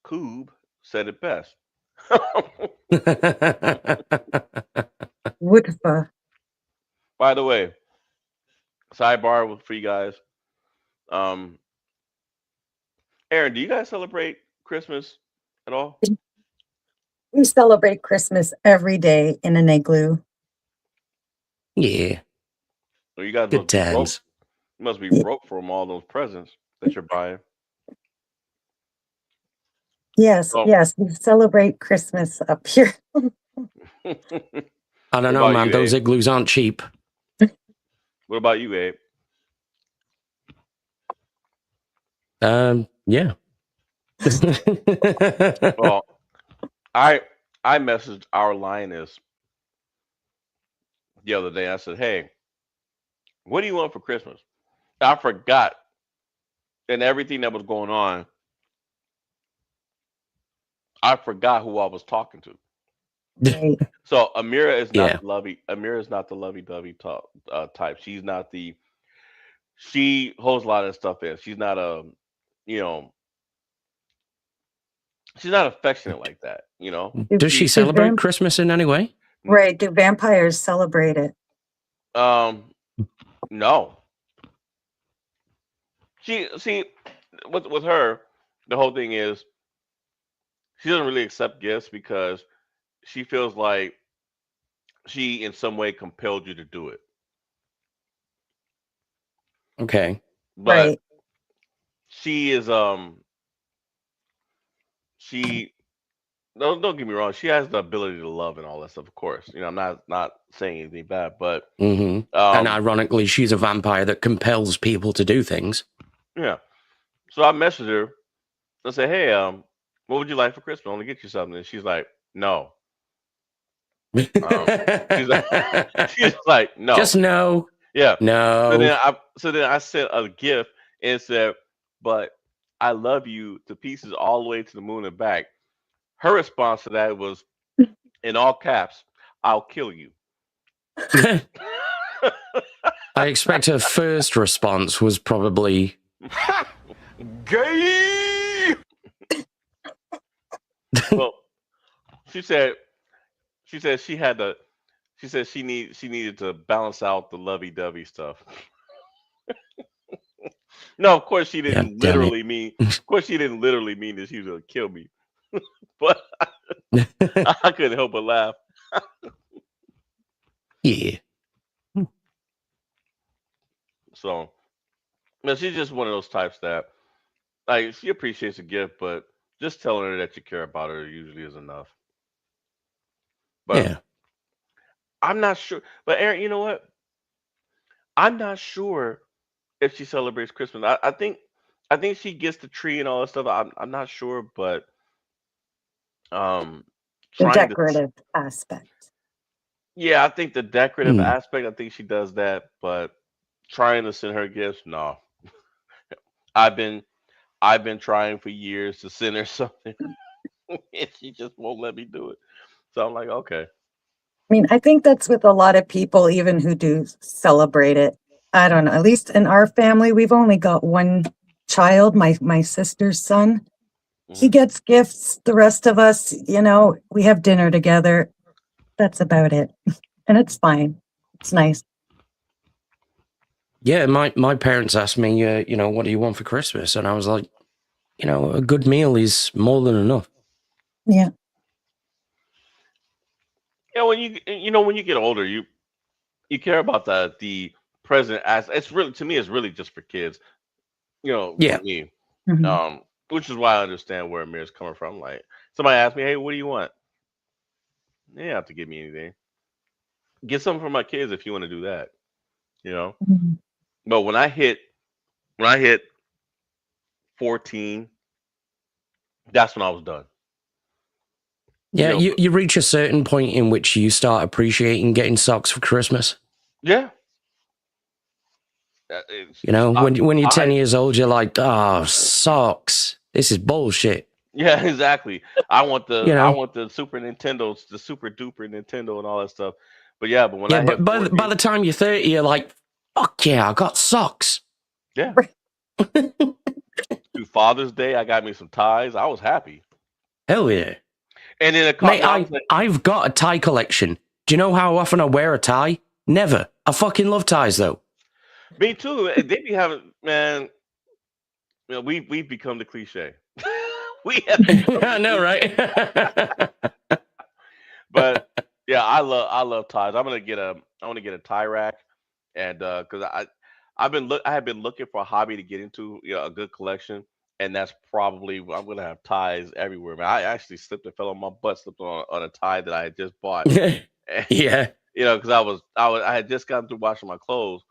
Koob said it best. Woodfa. By the way, sidebar for you guys. Aaron, do you guys celebrate Christmas at all? We celebrate Christmas every day in an igloo. Yeah, So you guys good must be broke. times. You must be Yeah. broke from all those presents that you're buying. Yes, So, yes, we celebrate Christmas up here. what I don't know, about man. you, Those Abe? igloos aren't cheap. What about you, Abe? Yeah. Well, I I messaged our lioness the other day. I said, "Hey, what do you want for Christmas?" I forgot, and everything that was going on, I forgot who I was talking to. Right. So Amira is not Yeah. the lovey. Amira is not the lovey-dovey type. She's not the. She holds a lot of stuff in. She's not a, you know, she's not affectionate like that. Does she She celebrate Christmas in any way? Right, do vampires celebrate it? no. She see with her, the whole thing is she doesn't really accept gifts because she feels like she in some way compelled you to do it. Okay. But Right. she is she don't get me wrong, she has the ability to love and all that stuff, of course. I'm not saying anything bad, but And ironically, she's a vampire that compels people to do things. yeah. So I messaged her. I said, "Hey, what would you like for Christmas? I want to get you something." And she's like, "No." She's like, she's like, "No." Just no. Yeah. No. So then I sent a gift and said, "But I love you to pieces all the way to the moon and back." Her response to that was in all caps, "I'll kill you." I expect her first response was probably Gay! Well, she said she had to she said she needed to balance out the lovey-dovey stuff. No, of course she God didn't damn it. literally mean that she was gonna kill me. But I couldn't help but laugh. Yeah. So, no, she's just one of those types that like she appreciates a gift, but just telling her that you care about her usually is enough. But Yeah. I'm not sure. But Aaron, you know what? I'm not sure if she celebrates Christmas. I think she gets the tree and all that stuff. I'm not sure, but um, The trying to decorative aspect. yeah, I think the decorative Hmm. aspect. I think she does that, but trying to send her gifts, no. I've been I've been trying for years to send her something, and she just won't let me do it. So I'm like, okay, I mean, I think that's with a lot of people, even who do celebrate it. I don't know. At least in our family, we've only got one child, my sister's son. He hmm gets gifts. The rest of us, we have dinner together. That's about it. And it's fine. It's nice. Yeah, my parents asked me, what do you want for Christmas? And I was like, a good meal is more than enough. Yeah. yeah. When you get older, you care about the present as it's really to me it's really just for kids. For Yeah. me, Mhm. which is why I understand where Amir's coming from. Like somebody asked me, "Hey, what do you want?" You don't have to give me anything. Get something for my kids if you want to do that. You know. Mhm. But when I hit 14, that's when I was done. Yeah, You know. you reach a certain point in which you start appreciating getting socks for Christmas. Yeah. I, When you're 10 I years old, you're like, oh, socks. This is bullshit. yeah, exactly. I want the You I know? want the Super Nintendo, the Super Duper Nintendo, and all that stuff. But yeah, but when Yeah, I hit but by 14, the time you're 30, you're like, fuck yeah, I got socks. yeah, through Father's Day, I got me some ties. I was happy, Hell yeah. and then it caught Mate, me. I was like, I've got a tie collection. Do you know how often I wear a tie? Never. I fucking love ties, though. me too. They be having man. We've become the cliche. We have become I the know, cliche. right? But yeah, I love ties. I want to get a tie rack, and because I have been looking for a hobby to get into, a good collection, and that's probably I'm gonna have ties everywhere, man. I actually slipped and fell on my butt, slipped on a tie that I had just bought, and, Yeah. because I had just gotten through washing my clothes,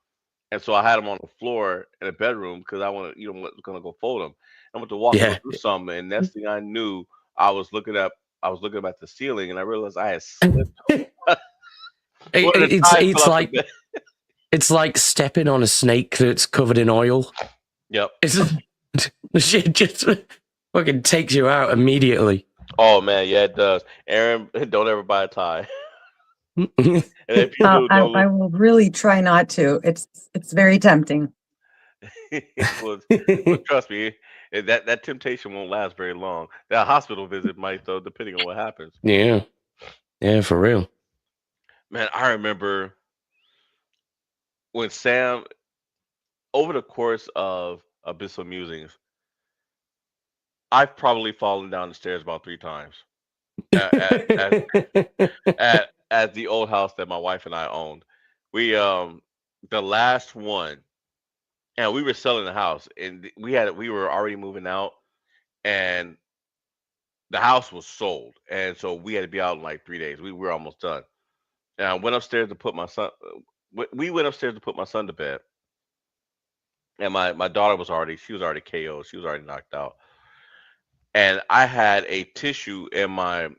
and so I had them on the floor in the bedroom because I want to, was gonna go fold them. I went to walk to go Yeah. do something, and next thing I knew, I was looking up, I was looking up at the ceiling, and I realized I had slipped. One of the ties fell It's off the like bed. it's like stepping on a snake that's covered in oil. Yep. It's the shit just fucking takes you out immediately. Oh man, yeah, it does. Aaron, don't ever buy a tie. And if you do, don't I look. will really try not to. It's very tempting. well, trust me, that temptation won't last very long. That hospital visit might, though, depending on what happens. Yeah. Yeah, for real. Man, I remember when Sam, over the course of Abyssal Musings, I've probably fallen down the stairs about 3 times at the old house that my wife and I owned. We the last one, and we were selling the house, and we were already moving out, and the house was sold, and so we had to be out in like 3 days. We were almost done, and I went upstairs to put my son. We went upstairs to put my son to bed, and my daughter was already KO'd. She was already knocked out, and I had a tissue in my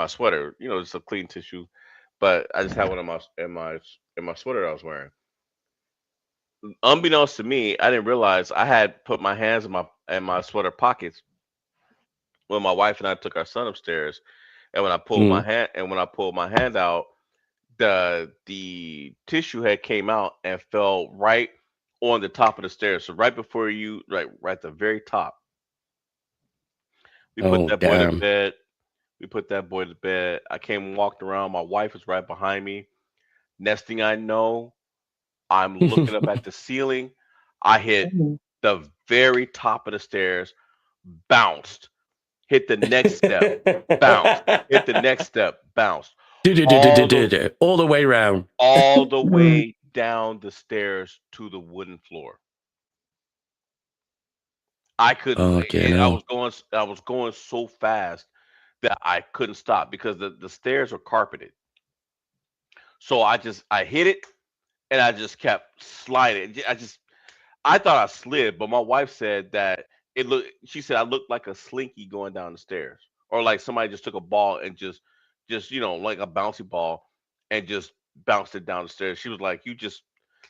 sweater. Just a clean tissue, but I just had one in my sweater I was wearing. Unbeknownst to me, I didn't realize I had put my hands in my sweater pockets when my wife and I took our son upstairs. And when I pulled my hand out, the tissue had came out and fell right on the top of the stairs. So right before you, right at the very top. We put Oh, that boy to damn. bed. We put that boy to bed. I came and walked around. My wife was right behind me. Next thing I know, I'm looking up at the ceiling. I hit the very top of the stairs, bounced, hit the next step, bounced, hit the next step, bounced, all the All the way round. all the way down the stairs to the wooden floor. I couldn't. Okay, And no. I was going so fast that I couldn't stop because the stairs are carpeted. So I hit it and I just kept sliding. I thought I slid, but my wife said that she said I looked like a slinky going down the stairs, or like somebody just took a ball and just like a bouncy ball, and just bounced it down the stairs. She was like,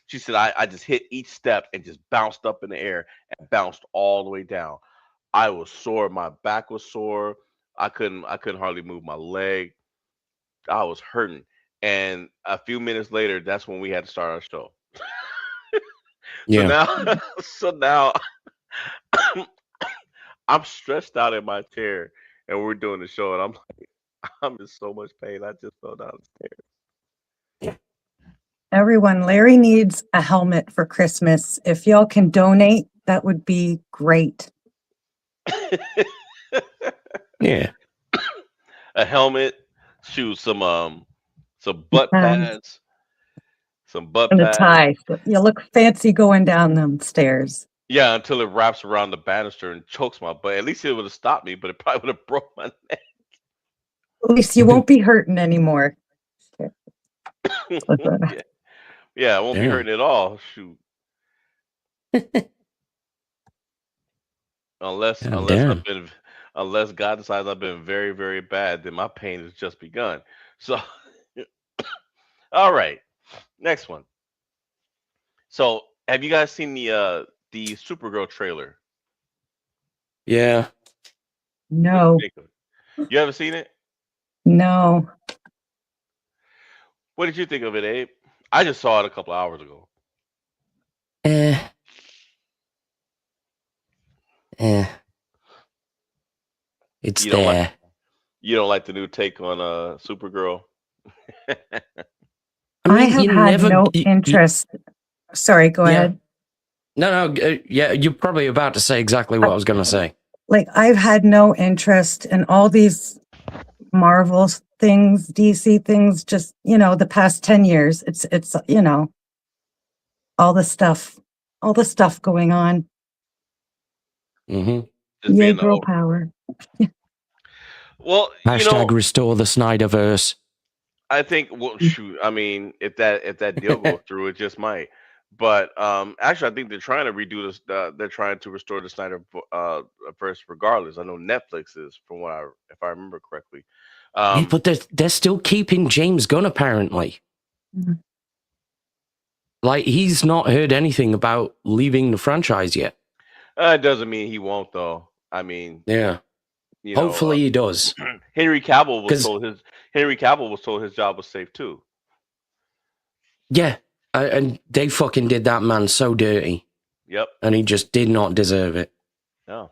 she said I just hit each step and just bounced up in the air and bounced all the way down. I was sore. My back was sore. I couldn't hardly move my leg. I was hurting. And a few minutes later, that's when we had to start our show. So Yeah. now, so now I'm stressed out in my chair, and we're doing the show, and I'm like, I'm in so much pain. I just fell down the Everyone, Larry needs a helmet for Christmas. If y'all can donate, that would be great. stairs. Yeah. A helmet, shoes, some butt pads, some butt And a pads. tie. So you look fancy going down them stairs. Yeah, until it wraps around the banister and chokes my butt. At least it would have stopped me, but it probably would have broke my neck. At least you won't be hurting anymore. Yeah, I won't be Yeah. hurting at all. Shoot. Unless God unless damn. I've been unless God decides I've been very, very bad, then my pain has just begun. So all right. Next one. So have you guys seen the Supergirl trailer? Yeah. No, Think of it? You haven't seen it? no. What did you think of it, Abe? I just saw it a couple hours ago. Eh. It's You don't like there. you don't like the new take on Supergirl? I have had no interest. Sorry, go ahead. No, yeah, you're probably about to say exactly what I was going to say. Like, I've had no interest in all these Marvel things, DC things, just, the past 10 years. It's, all the stuff, going on. Mm-hmm. Just Yay, being the girl over. power. Well, Hashtag restore the Snyderverse. I think. Well, shoot. I mean, if that deal goes through, it just might. But actually, I think they're trying to redo this. They're trying to restore the Snyder verse, regardless. I know Netflix is, from what if I remember correctly. Yeah, Um, but they're still keeping James Gunn, apparently. Mhm. Like, he's not heard anything about leaving the franchise yet. it doesn't mean he won't, though. I mean, Yeah. you know, Hopefully he does. Henry Cavill was 'Cause- told his job was safe too. Yeah. And they fucking did that man so dirty. Yep. And he just did not deserve it. No.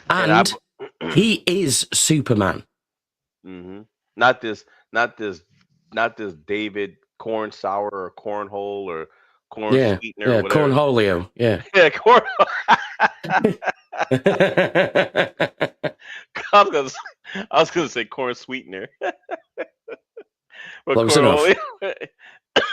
And he is Superman. Mm-hmm. Not this. Not this. Not this David corn sour or cornhole or corn sweetener or whatever. Cornholio. Yeah. Yeah, corn. I was gonna say corn sweetener, but Close enough.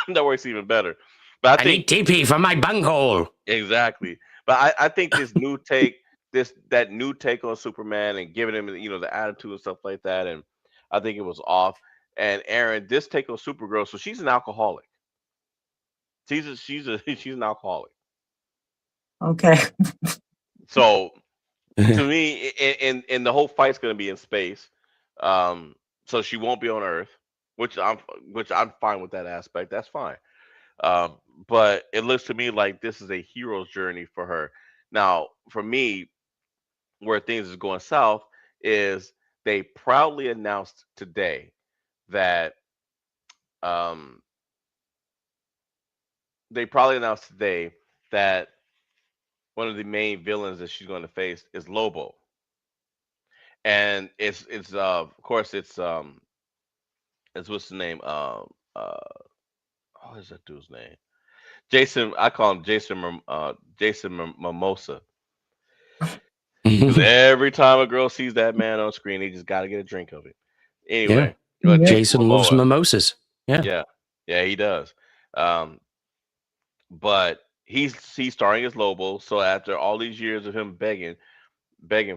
that works even better. But I think need TP for my bunghole. exactly. But I think this new take, that new take on Superman and giving him the attitude and stuff like that, and I think it was off. And Aaron, this take on Supergirl, so she's an alcoholic. She's an alcoholic. Okay. So to me, and the whole fight's going to be in space, so she won't be on Earth, which I'm fine with that aspect. That's fine. But it looks to me like this is a hero's journey for her. Now, for me, where things is going south is they proudly announced today that um, one of the main villains that she's going to face is Lobo, and it's of course it's what's the name what is that dude's name? Jason. I call him Jason Mimosa. Because every time a girl sees that man on screen, he just got to get a drink of it. Anyway, Yeah. Jason loves mimosas. Yeah, he does. Um, but he's starring as Lobo. So after all these years of him begging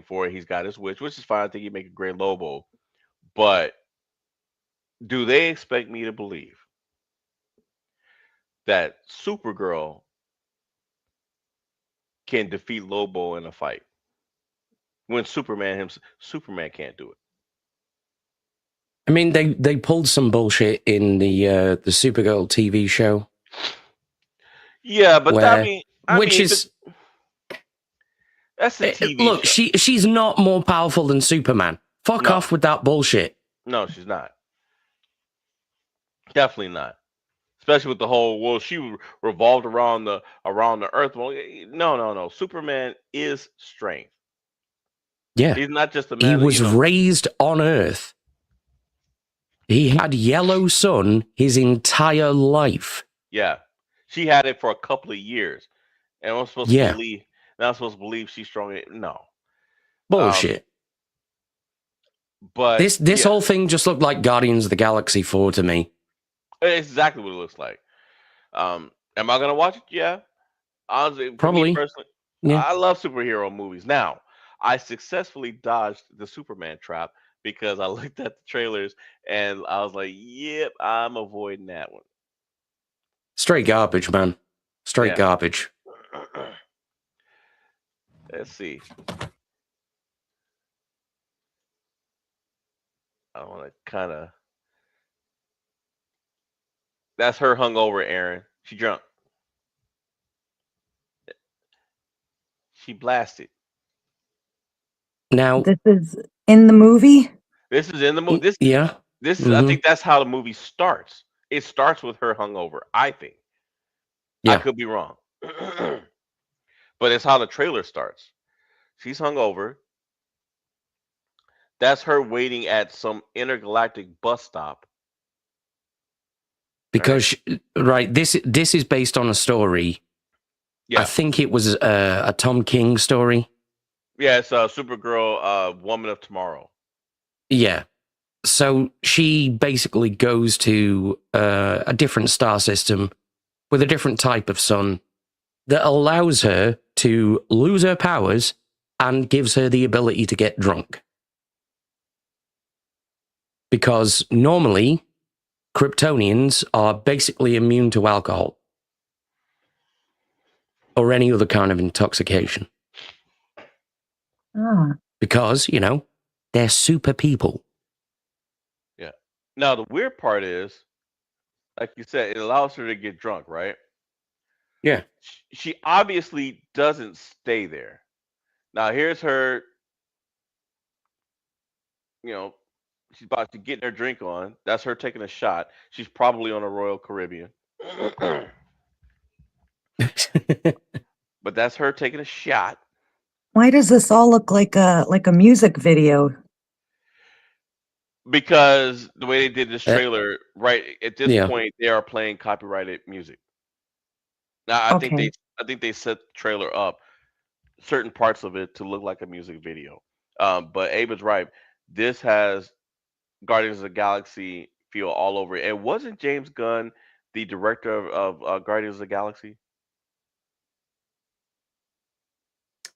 for it, he's got his wish, which is fine. I think he'd make a great Lobo. But do they expect me to believe that Supergirl can defeat Lobo in a fight when Superman can't do it? I mean, they pulled some bullshit in the Supergirl TV show. Yeah, but that's a TV look, show. she's not more powerful than Superman. Fuck off with that bullshit. No, she's not. Definitely not. Especially with the whole, well, she revolved around the Earth. Well, no. Superman is strength. Yeah, he's not just a man. He was raised on Earth. He had yellow sun his entire life. Yeah, she had it for a couple of years, and I'm supposed to believe she's strong. No bullshit. But this whole thing just looked like Guardians of the Galaxy 4 to me. It's exactly what it looks like. Am I gonna watch it? Yeah, honestly, probably. Me personally, yeah. I love superhero movies. Now, I successfully dodged the Superman trap because I looked at the trailers and I was like, "Yep, I'm avoiding that one." Straight garbage, man. Straight garbage. Let's see. I want to kind of. That's her hungover, Aaron. She drunk. She blasted. Now this is in the movie. This is in the movie. This is. I think that's how the movie starts. It starts with her hungover. I think. Yeah. I could be wrong, but it's how the trailer starts. She's hungover. That's her waiting at some intergalactic bus stop. Because this is based on a story. Yeah. I think it was a Tom King story. Yeah, it's Supergirl, Woman of Tomorrow. Yeah. So she basically goes to a different star system with a different type of sun that allows her to lose her powers and gives her the ability to get drunk. Because normally, Kryptonians are basically immune to alcohol or any other kind of intoxication. Ah, Because, you know, they're super people. Yeah. Now the weird part is, like you said, it allows her to get drunk, right? Yeah. She obviously doesn't stay there. Now here's her, you know, she's about to get her drink on. That's her taking a shot. She's probably on a Royal Caribbean. But that's her taking a shot. why does this all look like a music video? Because the way they did this trailer, right at this Yeah. point, they are playing copyrighted music. Now, Okay. I think they set the trailer up, certain parts of it to look like a music video. But Abe is right. This has Guardians of the Galaxy feel all over it. And wasn't James Gunn the director of Guardians of the Galaxy?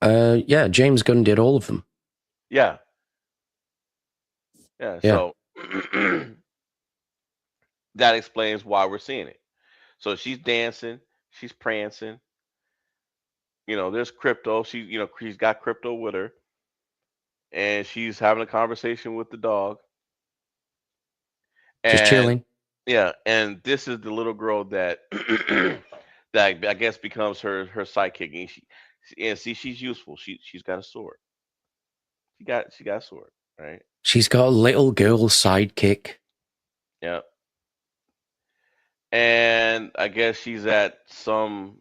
Yeah, James Gunn did all of them. Yeah. Yeah. Yeah. So that explains why we're seeing it. So she's dancing, she's prancing. You know, there's crypto. She's got crypto with her, and she's having a conversation with the dog. Just And chilling. yeah, and this is the little girl that that I guess becomes her sidekick. And see, she's useful. She's got a sword. She got a sword, right? She's got a little girl sidekick. Yeah. And I guess she's at some.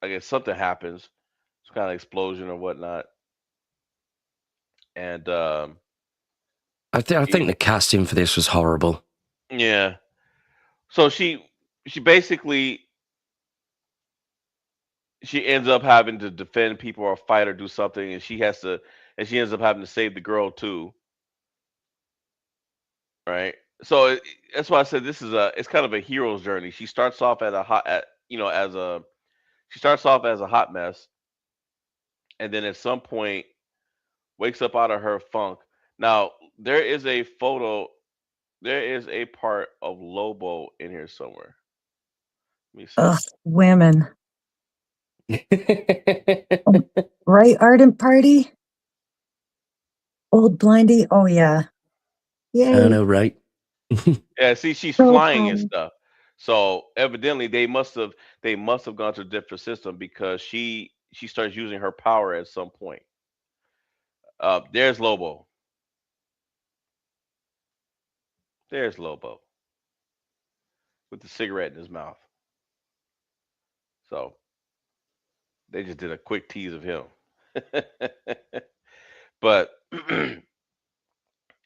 I guess something happens, some kind of explosion or whatnot, and I think the casting for this was horrible. yeah. So she basically she ends up having to defend people or fight or do something, and she ends up having to save the girl too, right? So that's why I said this is it's kind of a hero's journey. She starts off at a hot at you know as a she starts off as a hot mess, and then at some point wakes up out of her funk. Now there is a photo. There is a part of Lobo in here somewhere. Let me see. Ugh, women. Right, Ardent Party? Old Blindy? Oh yeah. I Yay. know, right? Yeah, see, she's Girl flying and power. stuff. So evidently they must have gone to a different system because she starts using her power at some point. There's Lobo. There's Lobo with the cigarette in his mouth. So they just did a quick tease of him. But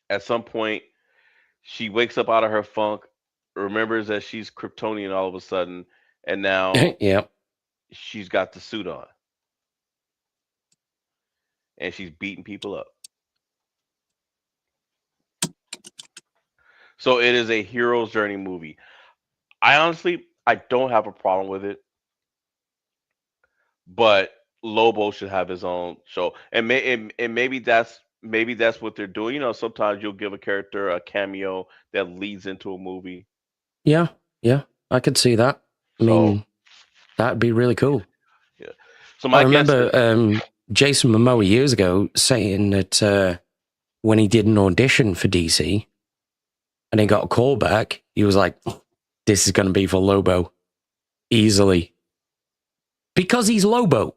at some point she wakes up out of her funk, remembers that she's Kryptonian all of a sudden, and now Yeah. she's got the suit on and she's beating people up. So it is a hero's journey movie. I don't have a problem with it, but Lobo should have his own show, and maybe that's what they're doing. You know, sometimes you'll give a character a cameo that leads into a movie. Yeah. Yeah. I could see that. I So mean, that'd be really cool. yeah. So I my guess remember is Jason Momoa years ago saying that when he did an audition for DC and he got a call back, he was like, this is going to be for Lobo. Easily. Because he's Lobo.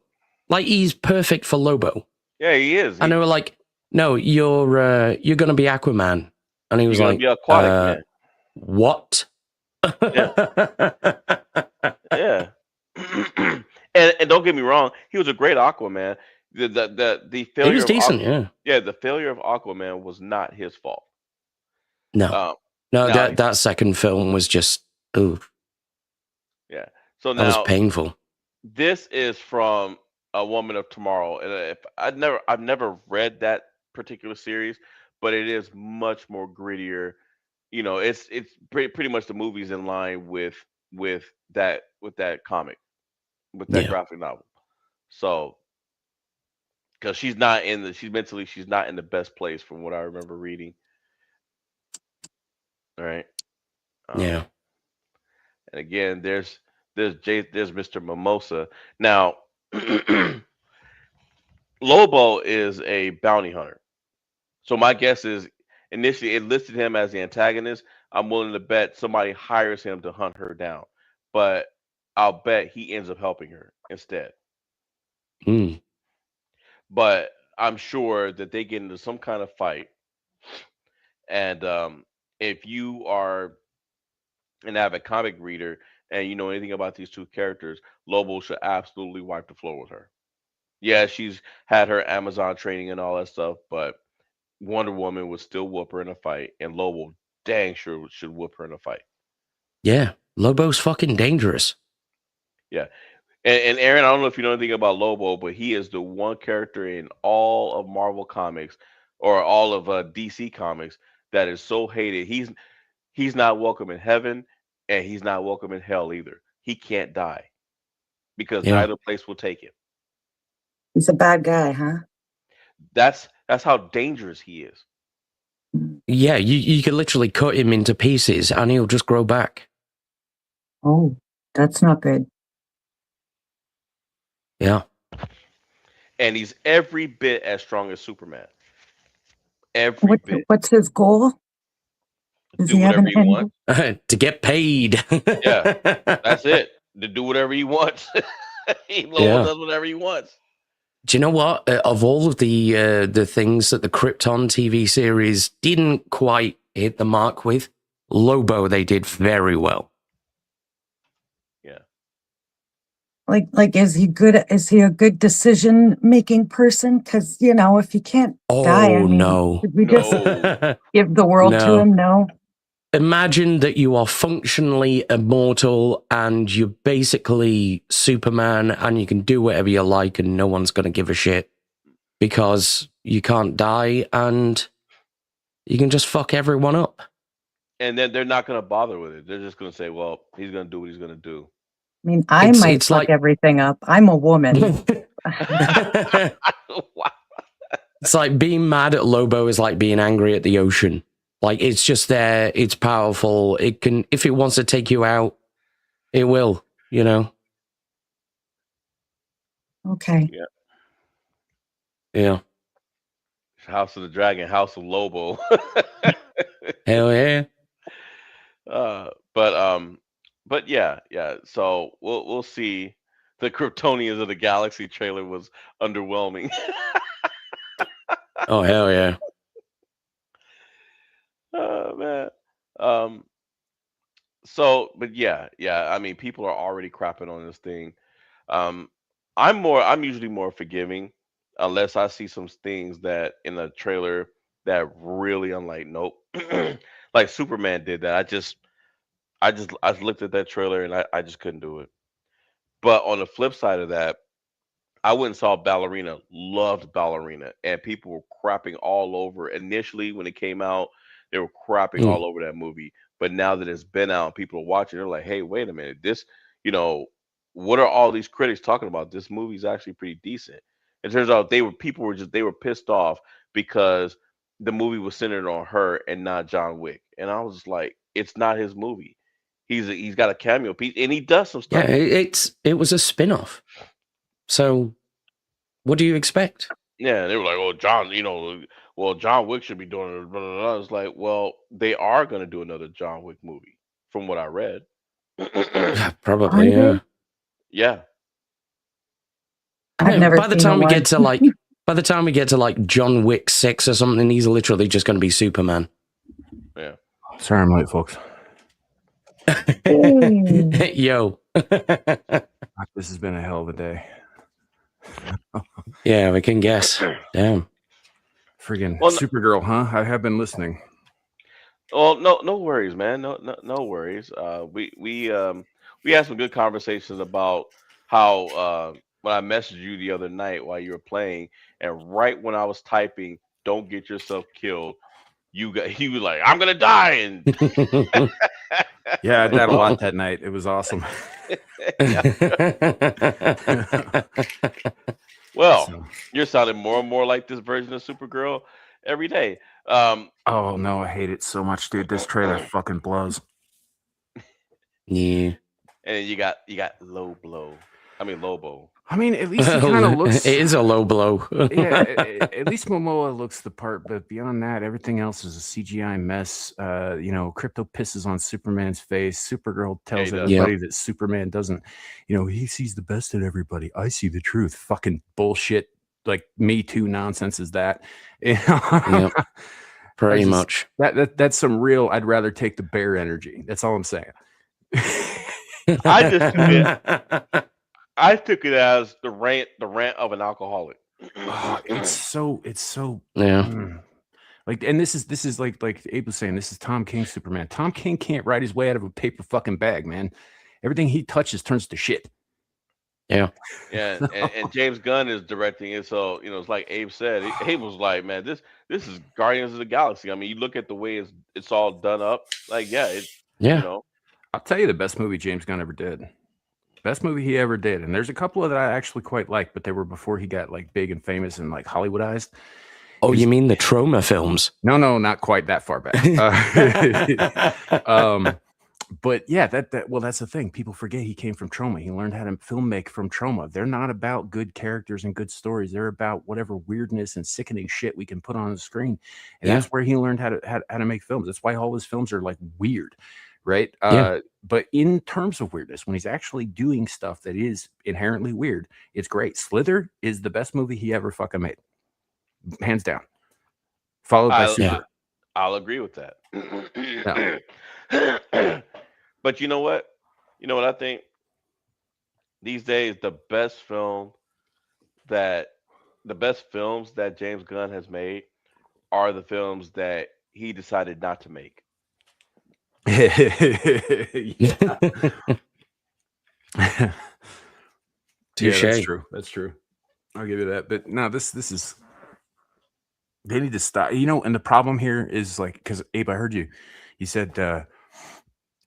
Like, he's perfect for Lobo. yeah, he is. And they were like, no, you're going to be Aquaman. And he was You're gonna like, be aquatic man. what? Yeah. Yeah. And don't get me wrong, he was a great Aquaman. The He failure was of decent, yeah. yeah, the failure of Aquaman was not his fault. No. No, Now, that second film was just, ooh, yeah. So that was now painful. this is from A Woman of Tomorrow, and if I've never read that particular series, but it is much more grittier. You know, it's pretty much the movie's in line with that comic, with that Yeah. graphic novel. So because she's not in the best place from what I remember reading. All right. Yeah. And again, there's Mr. Mimosa. Now, Lobo is a bounty hunter. So my guess is initially it listed him as the antagonist. I'm willing to bet somebody hires him to hunt her down, but I'll bet he ends up helping her instead. Mm. But I'm sure that they get into some kind of fight, and if you are an avid comic reader and you know anything about these two characters, Lobo should absolutely wipe the floor with her. Yeah, she's had her Amazon training and all that stuff, but Wonder Woman would still whoop her in a fight, and Lobo dang sure should whoop her in a fight. Yeah. Lobo's fucking dangerous. Yeah. And Aaron, I don't know if you know anything about Lobo, but he is the one character in all of Marvel comics or all of DC comics that is so hated. He's not welcome in heaven, and he's not welcome in hell either. He can't die because Yeah. neither place will take him. He's a bad guy, huh? That's how dangerous he is. Yeah, you could literally cut him into pieces and he'll just grow back. Oh, that's not good. Yeah. And he's every bit as strong as Superman. Every bit. What's his goal? Does Do he have whatever an he end? wants. To get paid. Yeah, that's it. To do whatever he wants. Lobo Yeah. does whatever he wants. Do you know what? Of all of the things that the Krypton TV series didn't quite hit the mark with, Lobo they did very well. Yeah. Like, is he good? Is he a good decision-making person? Because, if you can't die, Oh no. should we just No. give the world to No. him? No. Imagine that you are functionally immortal and you're basically Superman and you can do whatever you like and no one's going to give a shit because you can't die and you can just fuck everyone up. And then they're not going to bother with it. They're just going to say, well, he's going to do what he's going to do. I mean, I might fuck everything up. I'm a woman. Wow. It's like being mad at Lobo is like being angry at the ocean. Like, it's just there. It's powerful. It can, if it wants to take you out, it will, Okay. Yeah. Yeah. House of the Dragon, House of Lobo. Hell yeah. But yeah. So we'll see. The Kryptonians of the Galaxy trailer was underwhelming. Oh, hell yeah. Oh man. So, but yeah. I mean, people are already crapping on this thing. I'm usually more forgiving, unless I see some things that in the trailer that really I'm like, nope. Like Superman did that. I looked at that trailer and I just couldn't do it. But on the flip side of that, I went and saw Ballerina, loved Ballerina, and people were crapping all over. Initially, when it came out, they were crapping all over that movie. But now that it's been out, people are watching. They're like, "Hey, wait a minute! This, what are all these critics talking about? This movie's actually pretty decent." It turns out they were pissed off because the movie was centered on her and not John Wick. And I was just like, "It's not his movie. He's got a cameo piece, and he does some stuff." Yeah, it was a spin-off. So, what do you expect? Yeah, they were like, "Oh, John Wick should be doing it." Blah, blah, blah. I was like, "Well, they are going to do another John Wick movie, from what I read." Probably, yeah. Yeah. I've never by the seen time we one. get to like John Wick 6 or something, he's literally just going to be Superman. Yeah. Sorry I'm late, folks. Yo. This has been a hell of a day. Yeah, we can guess. Damn. Friggin' Supergirl, huh? I have been listening. Well, no worries, man. No worries. We had some good conversations about how when I messaged you the other night while you were playing, and right when I was typing, "Don't get yourself killed," he was like, I'm gonna die, and Yeah, I died a lot that night. It was awesome. well, So- you're sounding more and more like this version of Supergirl every day. oh no, I hate it so much, dude. This trailer fucking blows. Yeah. And you got Lobo. I mean, at least he kind of looks. It is a low blow. Yeah, at least Momoa looks the part, but beyond that, everything else is a CGI mess. Crypto pisses on Superman's face. Supergirl tells everybody that Superman doesn't, he sees the best in everybody. I see the truth. Fucking bullshit, like Me Too nonsense is that. Yep. Pretty much. That's some real. I'd rather take the bear energy. That's all I'm saying. I took it as the rant of an alcoholic. It's so Yeah. like, and this is like Abe was saying, this is Tom King's Superman. Tom King can't write his way out of a paper fucking bag, man. Everything he touches turns to shit. Yeah. Yeah, and James Gunn is directing it, so it's like Abe said. Abe was like, man, this is Guardians of the Galaxy. I mean, you look at the way it's all done up. Like, yeah. I'll tell you the best movie James Gunn ever did. Best movie he ever did. And there's a couple of that I actually quite like, but they were before he got like big and famous and like Hollywoodized. Oh, you mean the Troma films? No, not quite that far back. But yeah, that's the thing. People forget he came from Troma. He learned how to film make from Troma. They're not about good characters and good stories. They're about whatever weirdness and sickening shit we can put on the screen. And that's where he learned how to make films. That's why all his films are like weird. Right. But in terms of weirdness, when he's actually doing stuff that is inherently weird, it's great. Slither is the best movie he ever fucking made. Hands down. Followed by Super. I'll agree with that. No. But you know what? I think these days the best films that James Gunn has made are the films that he decided not to make. Yeah, Touché. That's true. I'll give you that. But no, this is, they need to stop. And the problem here is like, because Abe, I heard you said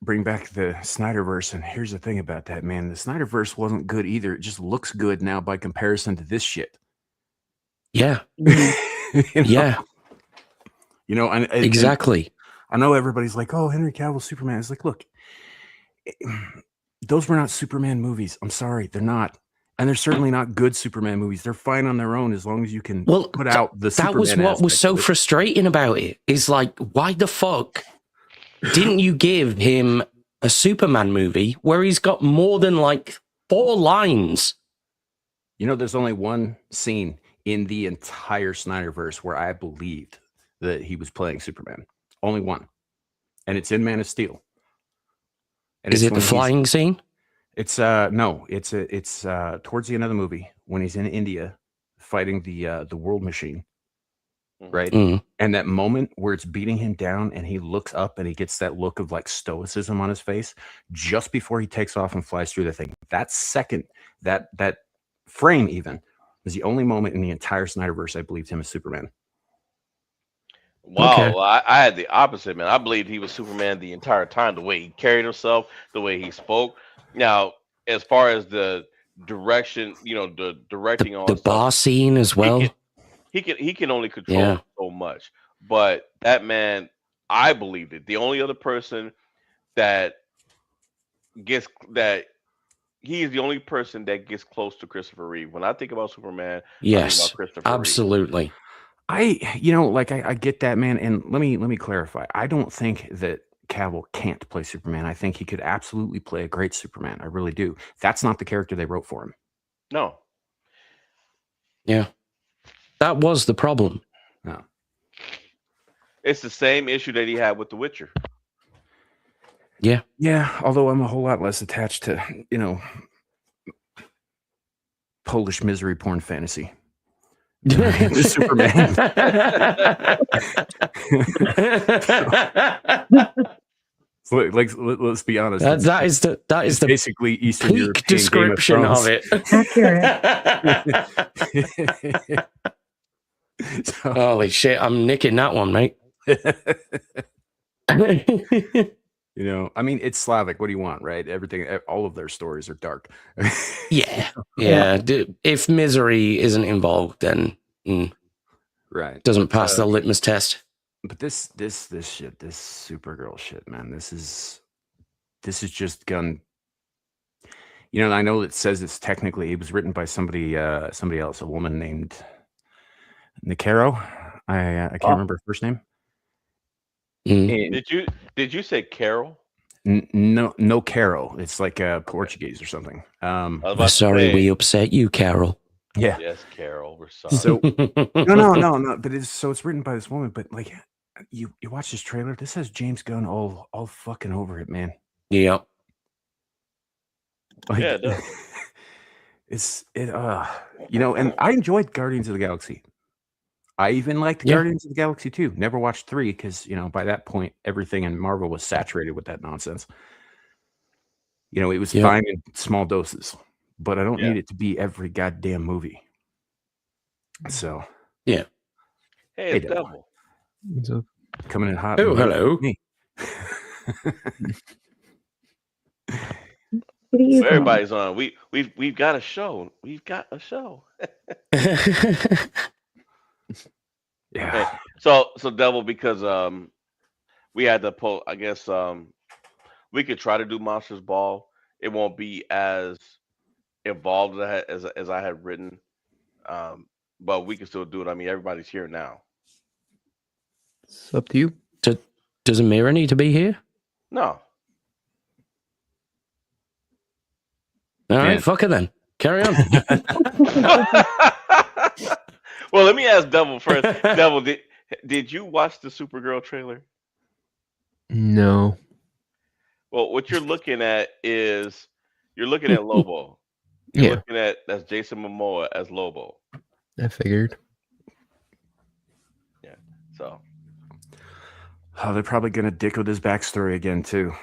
bring back the Snyderverse, and here's the thing about that, man. The Snyderverse wasn't good either. It just looks good now by comparison to this shit. Yeah. Yeah. And Exactly. I know everybody's like, oh, Henry Cavill Superman. It's like, look, those were not Superman movies. I'm sorry, they're not. And they're certainly not good Superman movies. They're fine on their own as long as you can put out the Superman. That was what was so frustrating about it. Is like, why the fuck didn't you give him a Superman movie where he's got more than like 4 lines? There's only one scene in the entire Snyderverse where I believed that he was playing Superman. Only one. And it's in Man of Steel. And is it the flying scene? It's no, it's towards the end of the movie when he's in India fighting the World Machine. Right. Mm. And that moment where it's beating him down and he looks up and he gets that look of like stoicism on his face just before he takes off and flies through the thing. That second, that frame even was the only moment in the entire Snyderverse I believed him as Superman. Wow, Okay. well, I had the opposite, man. I believed he was Superman the entire time. The way he carried himself, the way he spoke. Now, as far as the direction, the directing on the bar scene as well. He can only control so much. But that man, I believed it. The only other person that he's the only person that gets close to Christopher Reeve. When I think about Superman, Yes, I think about Christopher absolutely. Reeve. I get that, man. And let me clarify. I don't think that Cavill can't play Superman. I think he could absolutely play a great Superman. I really do. That's not the character they wrote for him. No. Yeah. That was the problem. No. It's the same issue that he had with The Witcher. Yeah. Yeah, although I'm a whole lot less attached to, Polish misery porn fantasy. The Superman. So, let's be honest. That is the basically Eastern peak European description of it. Accurate. So, Holy shit! I'm nicking that one, mate. You know, I mean, it's Slavic. What do you want, right? Everything, all of their stories are dark. Yeah. If misery isn't involved, then Right. doesn't pass the litmus test. But this shit, this Supergirl shit, man, this is just gun. You know, I know it says it's technically it was written by somebody else, a woman named Nicaro. I can't remember her first name. And Did you say Carol? no, Carol. It's like Portuguese or something. We're sorry we upset you, Carol. Yeah. Yes, Carol. We're sorry. So no. But it's written by this woman. But like, you watch this trailer. This has James Gunn all fucking over it, man. Yeah. Like, yeah, it does. You know, and I enjoyed Guardians of the Galaxy. I even liked Guardians of the Galaxy 2. Never watched 3 because, you know, by that point, everything in Marvel was saturated with that nonsense. You know, it was fine in small doses, but I don't need it to be every goddamn movie. So, yeah. Hey, it's Devil. What's up? Coming in hot. Oh, hello. Me. Everybody's on. We've got a show. We've got a show. Yeah. Hey, so Devil, because we had to pull. I guess we could try to do Monsters Ball. It won't be as involved as I had written, but we can still do it. I mean, everybody's here now. It's up to you. Does Amira need to be here? No. All right, fuck her then. Carry on. Well, let me ask Devil first. Devil, did you watch the Supergirl trailer? No. Well, what you're looking at is Lobo. You're looking at that's Jason Momoa as Lobo. I figured. Yeah. So. Oh, they're probably gonna dick with his backstory again too.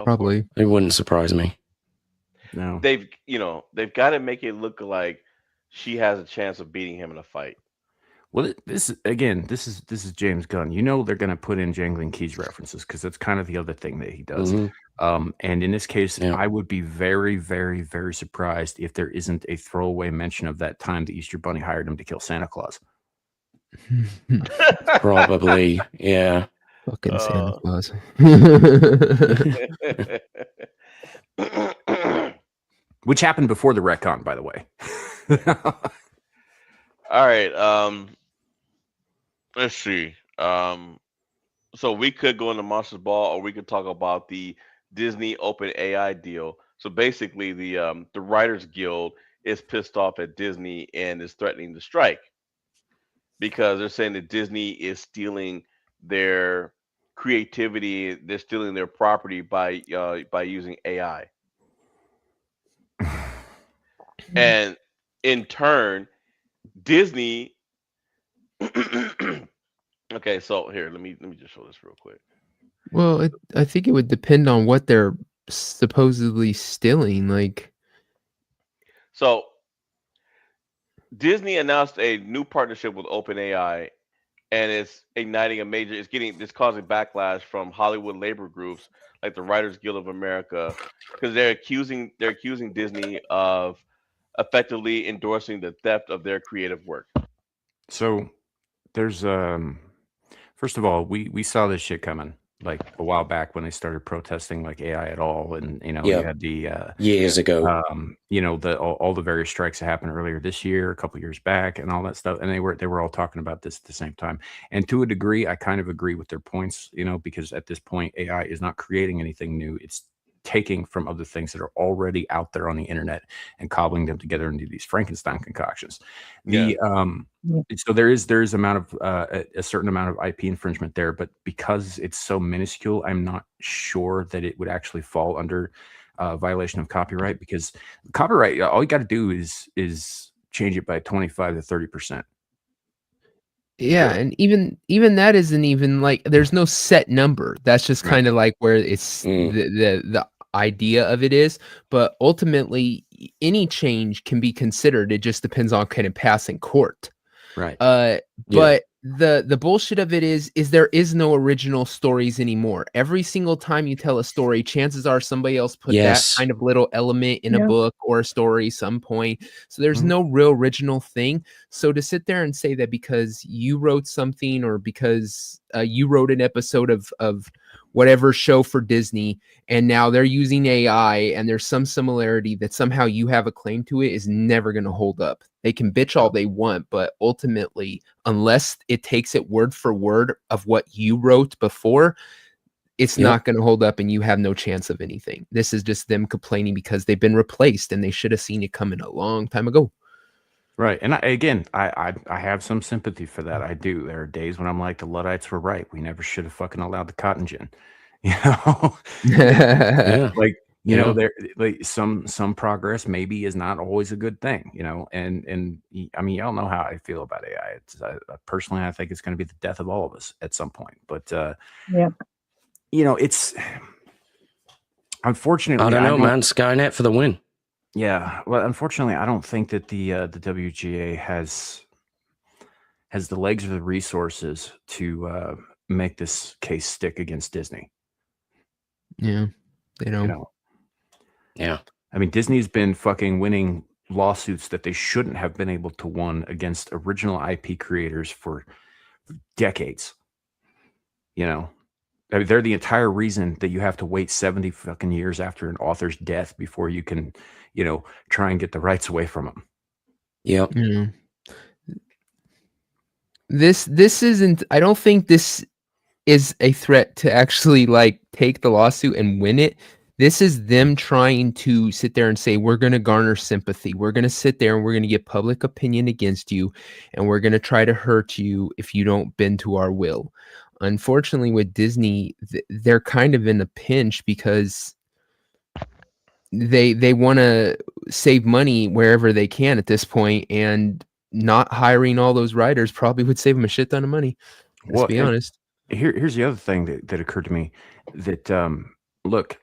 Probably. It wouldn't surprise me. No. They've got to make it look like she has a chance of beating him in a fight. Well, this is James Gunn. You know they're going to put in Jangling Keys references because that's kind of the other thing that he does. Mm-hmm. And in this case, I would be very, very, very surprised if there isn't a throwaway mention of that time the Easter Bunny hired him to kill Santa Claus. Probably, yeah. Fucking Santa Claus. Which happened before the retcon, by the way. All right. Let's see. So we could go into Monsters Ball, or we could talk about the Disney Open AI deal. So basically, the Writers Guild is pissed off at Disney and is threatening to strike because they're saying that Disney is stealing their creativity. They're stealing their property by using AI. And in turn, Disney. Okay, so here, let me just show this real quick. Well, I think it would depend on what they're supposedly stealing. Like, so Disney announced a new partnership with OpenAI, and it's igniting it's causing backlash from Hollywood labor groups like the Writers Guild of America because they're accusing Disney of effectively endorsing the theft of their creative work. So there's first of all, we saw this shit coming like a while back when they started protesting like AI at all, and you know you had the years ago, you know all the various strikes that happened earlier this year, a couple years back, and all that stuff, and they were all talking about this at the same time. And to a degree, I kind of agree with their points, you know, because at this point, AI is not creating anything new; it's taking from other things that are already out there on the internet and cobbling them together into these Frankenstein concoctions. So there is amount of a certain amount of IP infringement there, but because it's so minuscule, I'm not sure that it would actually fall under violation of copyright, because copyright, all you got to do is change it by 25 to 30%. yeah, and even that isn't even like there's no set number. That's just kind of like where it's the idea of it is, but ultimately any change can be considered. It just depends on kind of passing court. Right. But the bullshit of it is there is no original stories anymore. Every single time you tell a story, chances are somebody else put that Yes. kind of little element in a Yeah. book or a story some point. So there's Mhm. no real original thing. So to sit there and say that because you wrote something or because you wrote an episode of whatever show for Disney and now they're using AI and there's some similarity that somehow you have a claim to it is never going to hold up. They can bitch all they want, but ultimately, unless it takes it word for word of what you wrote before, it's Yep. not going to hold up and you have no chance of anything. This is just them complaining because they've been replaced and they should have seen it coming a long time ago. Right. And I have some sympathy for that. I do. There are days when I'm like, the Luddites were right. We never should have fucking allowed the cotton gin. You know? Yeah. Like, you Yeah. know, there like some progress maybe is not always a good thing, you know. I mean, y'all know how I feel about AI. Personally, I think it's going to be the death of all of us at some point. But Yeah. you know, it's unfortunately I don't know, man. Skynet for the win. Yeah, well, unfortunately, I don't think that the WGA has the legs or the resources to make this case stick against Disney. Yeah, they don't. You know, Yeah. I mean, Disney's been fucking winning lawsuits that they shouldn't have been able to win against original IP creators for decades. You know, I mean, they're the entire reason that you have to wait 70 fucking years after an author's death before you can, you know, try and get the rights away from them. Yep. Yeah. This isn't. I don't think this is a threat to actually like take the lawsuit and win it. This is them trying to sit there and say, we're going to garner sympathy. We're going to sit there and we're going to get public opinion against you. And we're going to try to hurt you if you don't bend to our will. Unfortunately, with Disney, they're kind of in a pinch because they want to save money wherever they can at this point, and not hiring all those writers probably would save them a shit ton of money. Let's be honest. Here's the other thing that occurred to me that look,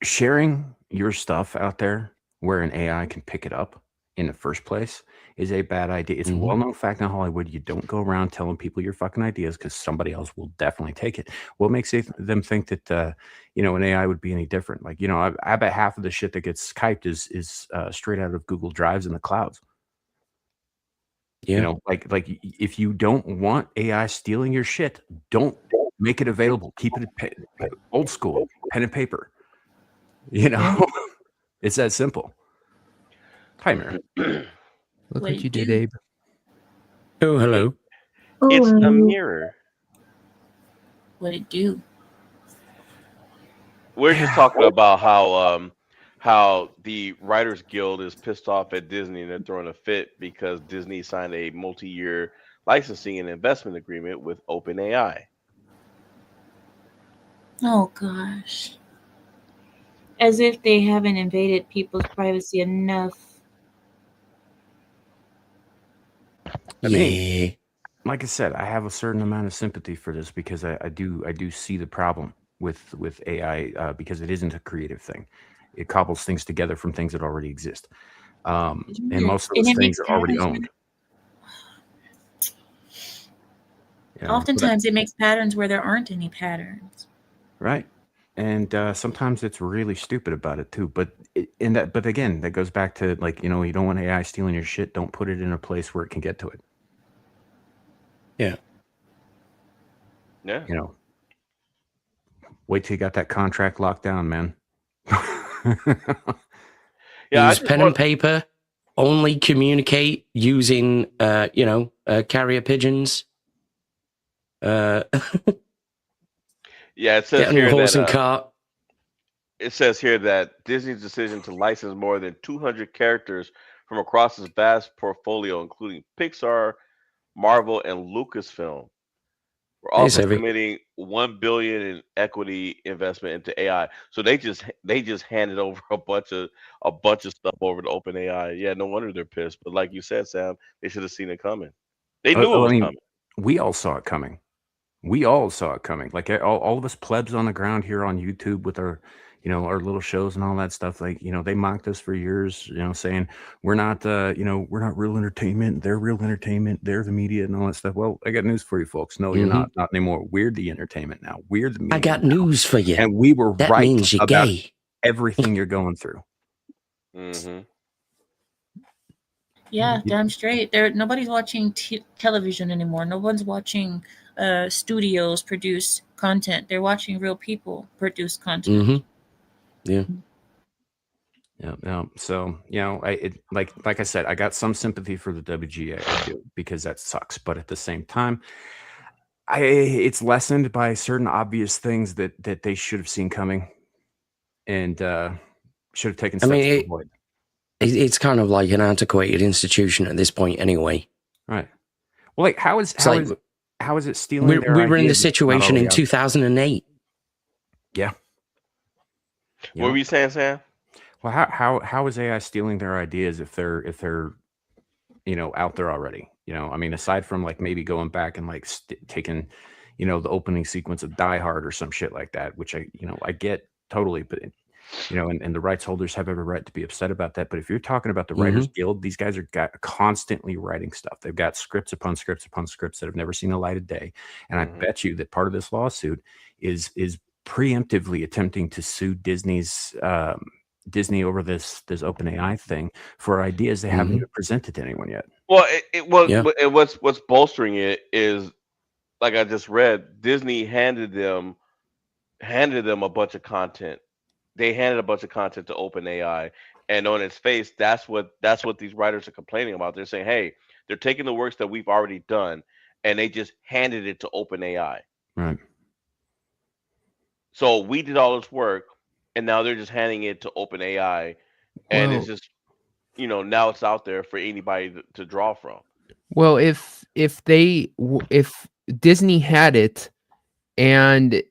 sharing your stuff out there where an AI can pick it up in the first place is a bad idea. It's a well-known fact in Hollywood. You don't go around telling people your fucking ideas because somebody else will definitely take it. What makes them think that you know, an AI would be any different? Like, you know, I bet half of the shit that gets Skyped is straight out of Google Drives in the clouds. Yeah. You know, like if you don't want AI stealing your shit, don't make it available. Keep it old school, pen and paper. You know, it's that simple. Hi, Mary. Look what you did, Abe. Oh, hello. It's a Hello. mirror. What it do? We're just talking about how the Writers Guild is pissed off at Disney and they're throwing a fit because Disney signed a multi-year licensing and investment agreement with OpenAI. Oh gosh. As if they haven't invaded people's privacy enough. I mean, like I said, I have a certain amount of sympathy for this because I do see the problem with AI because it isn't a creative thing. It cobbles things together from things that already exist, and most of And those it things makes are already patterns. owned. You know, Oftentimes, it makes patterns where there aren't any patterns. right? And sometimes it's really stupid about it too. But but again, that goes back to, like, you know, you don't want AI stealing your shit. Don't put it in a place where it can get to it. Yeah. Yeah. You know, wait till you got that contract locked down, man. Yeah, Use pen and paper. Only communicate using, carrier pigeons. Yeah, it says Get on your here horse and that cart. it says here that Disney's decision to license more than 200 characters from across its vast portfolio, including Pixar, Marvel, and Lucasfilm, we're also committing $1 billion in equity investment into AI. So they just handed over a bunch of stuff over to OpenAI. Yeah, no wonder they're pissed. But like you said, Sam, they should have seen it coming. They knew it was coming. We all saw it coming. We all saw it coming. Like all of us plebs on the ground here on YouTube with our, our little shows and all that stuff. Like, they mocked us for years, saying we're not, we're not real entertainment. They're real entertainment. They're the media and all that stuff. Well, I got news for you folks. No, you're not anymore. We're the entertainment now. We're the media. I got now. news for you. And we were That right means you're about gay. everything you're going through. Mm-hmm. Yeah, damn straight. Nobody's watching television anymore. No one's watching studios produce content. They're watching real people produce content. Yeah. Yeah. So, like I said, I got some sympathy for the WGA, I do, because that sucks. But at the same time, it's lessened by certain obvious things that they should have seen coming and should have taken steps to avoid. It's kind of like an antiquated institution at this point, anyway. Right. Well, like how is it stealing? We were in the situation in 2008. Yeah. What were you saying, Sam? Well, how is AI stealing their ideas if they're out there already? I mean, aside from like maybe going back and like taking the opening sequence of Die Hard or some shit like that, which I get totally, but and the rights holders have every right to be upset about that. But if you're talking about the Writers Guild, these guys are constantly writing stuff. They've got scripts upon scripts upon scripts that have never seen the light of day. And I bet you that part of this lawsuit is preemptively attempting to sue Disney over this OpenAI thing for ideas they haven't even presented to anyone yet. Well, what's bolstering it is, like I just read, Disney handed them a bunch of content. They handed a bunch of content to OpenAI, and on its face, that's what these writers are complaining about. They're saying, hey, they're taking the works that we've already done, and they just handed it to OpenAI. Right. So we did all this work, and now they're just handing it to OpenAI, and it's just, now it's out there for anybody to draw from. Well, if Disney had it, and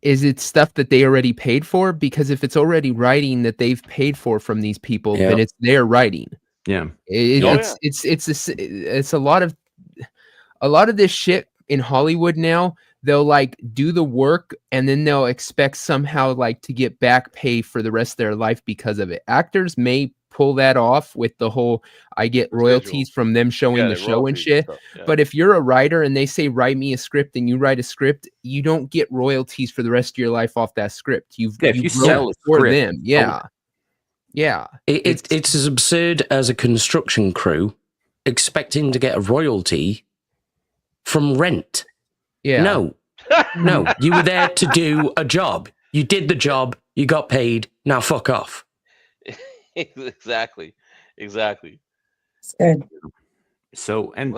is it stuff that they already paid for? Because if it's already writing that they've paid for from these people, then it's their writing. Yeah, it's a lot of this shit in Hollywood now. They'll like do the work and then they'll expect somehow like to get back pay for the rest of their life because of it. Actors may pull that off with the whole I get royalties from them showing the show and shit. But if you're a writer and they say write me a script and you write a script, you don't get royalties for the rest of your life off that script. You sell it for them. Yeah. It's as absurd as a construction crew expecting to get a royalty from rent. Yeah. No, you were there to do a job. You did the job. You got paid. Now fuck off. Exactly. It's good. So, and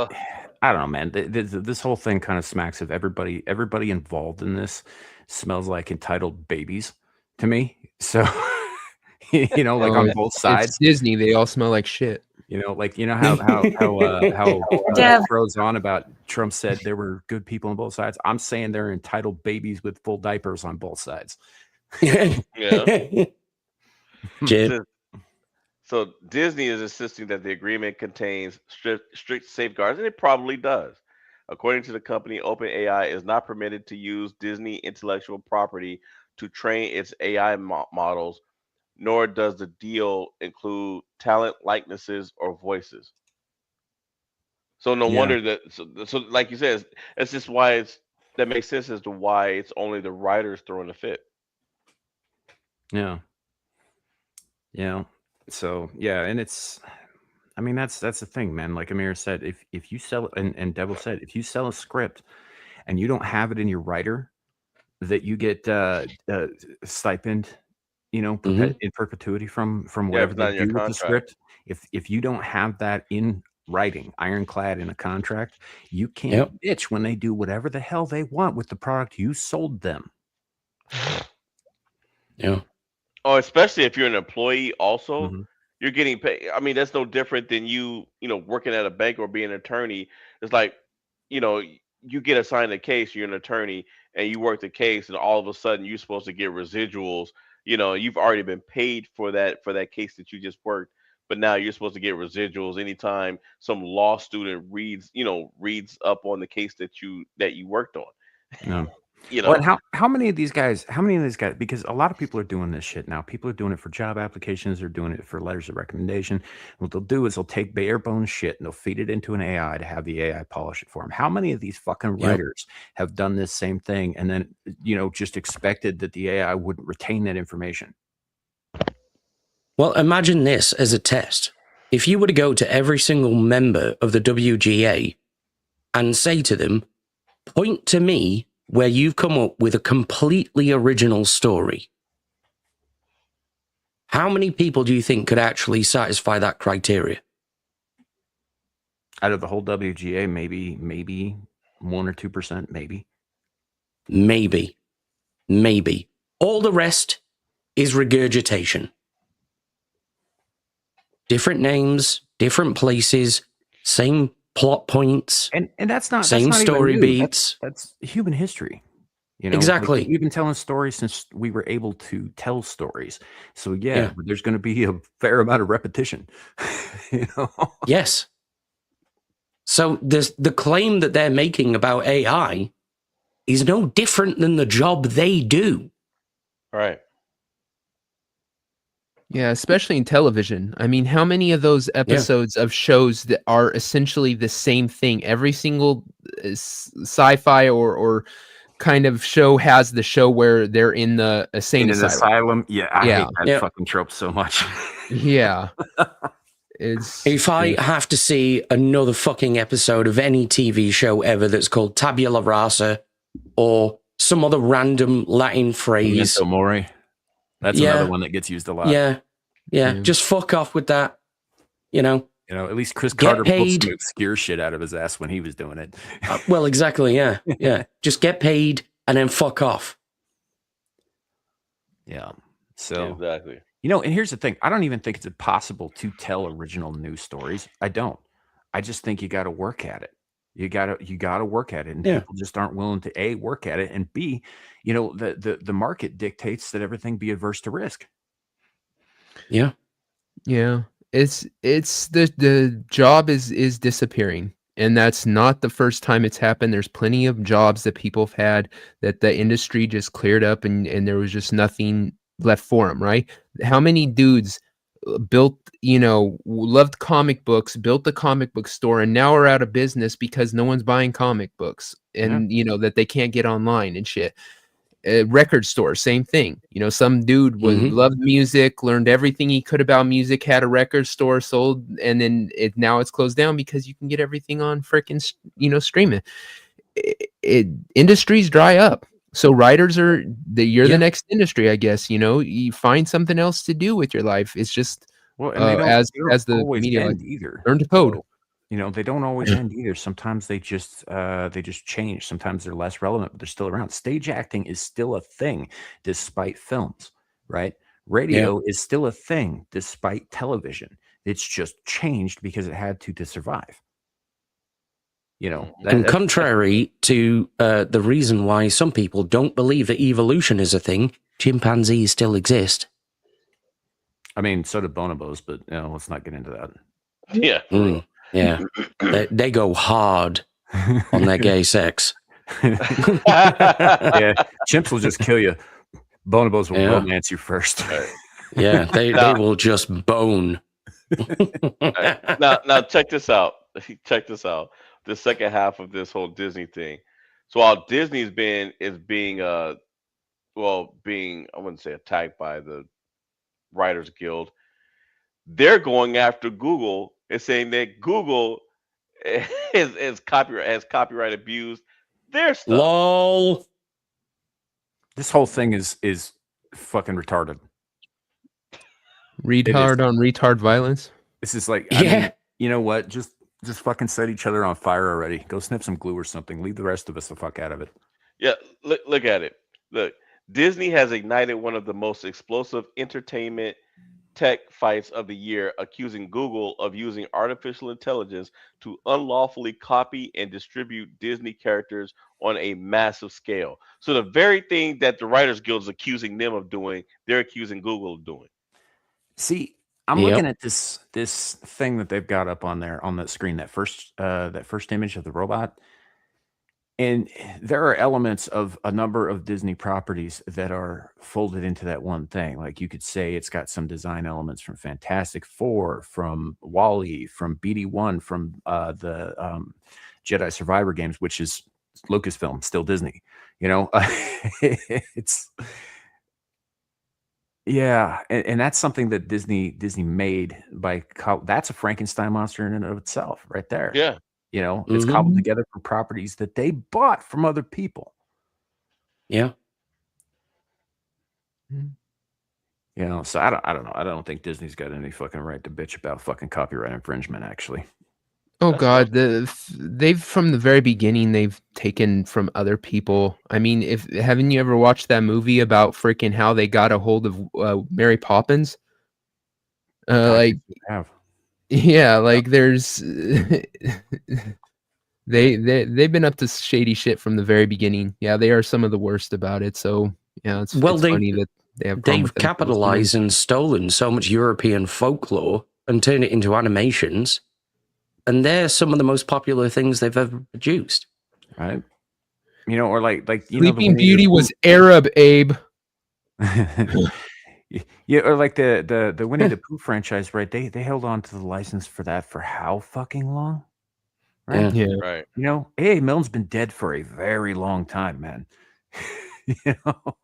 I don't know, man. This whole thing kind of smacks of everybody involved in this smells like entitled babies to me. So, on both sides. It's Disney. They all smell like shit. How throws on about Trump said there were good people on both sides. I'm saying they're entitled babies with full diapers on both sides. Yeah. Jim. So Disney is insisting that the agreement contains strict safeguards, and it probably does. According to the company, OpenAI is not permitted to use Disney intellectual property to train its AI models, nor does the deal include talent, likenesses, or voices. So no wonder that. So like you said, it's just why that makes sense as to why it's only the writers throwing the fit. Yeah. So and it's, I mean, that's the thing, man. Like Amir said, if you sell and Devil said, if you sell a script and you don't have it in your writer, that you get stipend, in perpetuity from whatever they do with the script. If you don't have that in writing, ironclad in a contract, you can't bitch when they do whatever the hell they want with the product you sold them. Yeah. Oh, especially if you're an employee also, you're getting paid. I mean, that's no different than you working at a bank or being an attorney. It's like, you get assigned a case, you're an attorney, and you work the case, and all of a sudden you're supposed to get residuals. You've already been paid for that case that you just worked, but now you're supposed to get residuals anytime some law student reads up on the case that you worked on. No. Well, and how many of these guys? How many of these guys? Because a lot of people are doing this shit now. People are doing it for job applications. They're doing it for letters of recommendation. What they'll do is they'll take bare bones shit and they'll feed it into an AI to have the AI polish it for them. How many of these fucking Yep. writers have done this same thing and then just expected that the AI wouldn't retain that information? Well, imagine this as a test. If you were to go to every single member of the WGA and say to them, point to me where you've come up with a completely original story, how many people do you think could actually satisfy that criteria? Out of the whole WGA, maybe 1 or 2%, maybe. Maybe. All the rest is regurgitation. Different names, different places, same plot points, and that's not same that's not story even new. beats. That's human history. Exactly. Like, we've been telling stories since we were able to tell stories. So yeah. There's going to be a fair amount of repetition. Yes. So the claim that they're making about AI is no different than the job they do. Right. Yeah, especially in television. I mean, how many of those episodes of shows that are essentially the same thing? Every single sci-fi or kind of show has the show where they're in the insane asylum. Yeah, I hate that fucking trope so much. Yeah. If I have to see another fucking episode of any TV show ever that's called Tabula Rasa or some other random Latin phrase. Memento Mori. That's another one that gets used a lot. Yeah. Just fuck off with that. At least Chris Carter pulled some obscure shit out of his ass when he was doing it. Well, exactly. Yeah. Just get paid and then fuck off. Yeah. So exactly. And here's the thing. I don't even think it's impossible to tell original news stories. I don't. I just think you got to work at it. You got to work at it, and people just aren't willing to A, work at it, and B, the market dictates that everything be adverse to risk. Yeah. It's the job is disappearing, and that's not the first time it's happened. There's plenty of jobs that people have had that the industry just cleared up, and there was just nothing left for them. Right? How many dudes built, loved comic books, built the comic book store, and now are out of business because no one's buying comic books, and that they can't get online and shit. Record store, same thing. Some dude loved music, learned everything he could about music, had a record store, sold, and then now it's closed down because you can get everything on freaking streaming. Industries dry up. So writers you're the next industry, I guess. You find something else to do with your life. It's just as the media learn to code. They don't always end either. Sometimes they just change. Sometimes they're less relevant, but they're still around. Stage acting is still a thing despite films, right? Radio is still a thing despite television. It's just changed because it had to survive. And contrary to the reason why some people don't believe that evolution is a thing, chimpanzees still exist. I mean, so do bonobos, but let's not get into that. Yeah. Yeah. They go hard on their gay sex. Yeah. Chimps will just kill you. Bonobos will romance you first. Yeah. They will just bone. Now check this out. The second half of this whole Disney thing. So while Disney's being I wouldn't say attacked by the Writers Guild, they're going after Google and saying that Google has copyright abused their stuff. LOL. This whole thing is fucking retarded. Retard on retard violence. This is like, I mean, you know what? Just fucking set each other on fire already. Go snip some glue or something. Leave the rest of us the fuck out of it. Yeah, look at it. Look, Disney has ignited one of the most explosive entertainment tech fights of the year, accusing Google of using artificial intelligence to unlawfully copy and distribute Disney characters on a massive scale. So the very thing that the Writers Guild is accusing them of doing, they're accusing Google of doing. See, I'm looking at this thing that they've got up on there on that screen, that first image of the robot. And there are elements of a number of Disney properties that are folded into that one thing. Like you could say it's got some design elements from Fantastic Four, from Wall-E, from BD1, from the Jedi Survivor games, which is Lucasfilm, still Disney. You know, it's yeah, and that's something that Disney made by that's a Frankenstein monster in and of itself, right there. Yeah. You know, it's cobbled together from properties that they bought from other people. Yeah. You know, so I don't know. I don't think Disney's got any fucking right to bitch about fucking copyright infringement, actually. Oh God, they've from the very beginning they've taken from other people. I mean, if haven't you ever watched that movie about freaking how they got a hold of Mary Poppins? Like have. Yeah, like there's they've been up to shady shit from the very beginning. Yeah, they are some of the worst about it. So yeah, it's funny that they have they've capitalized and stolen so much European folklore and turned it into animations, and they're some of the most popular things they've ever produced. Right. You know, or like you Sleeping know, Beauty was Arab, Abe. Yeah, or like the Winnie the Pooh franchise, right? They held on to the license for that for how fucking long? Right? Yeah. Right. You know, A.A. Milne's been dead for a very long time, man. You know?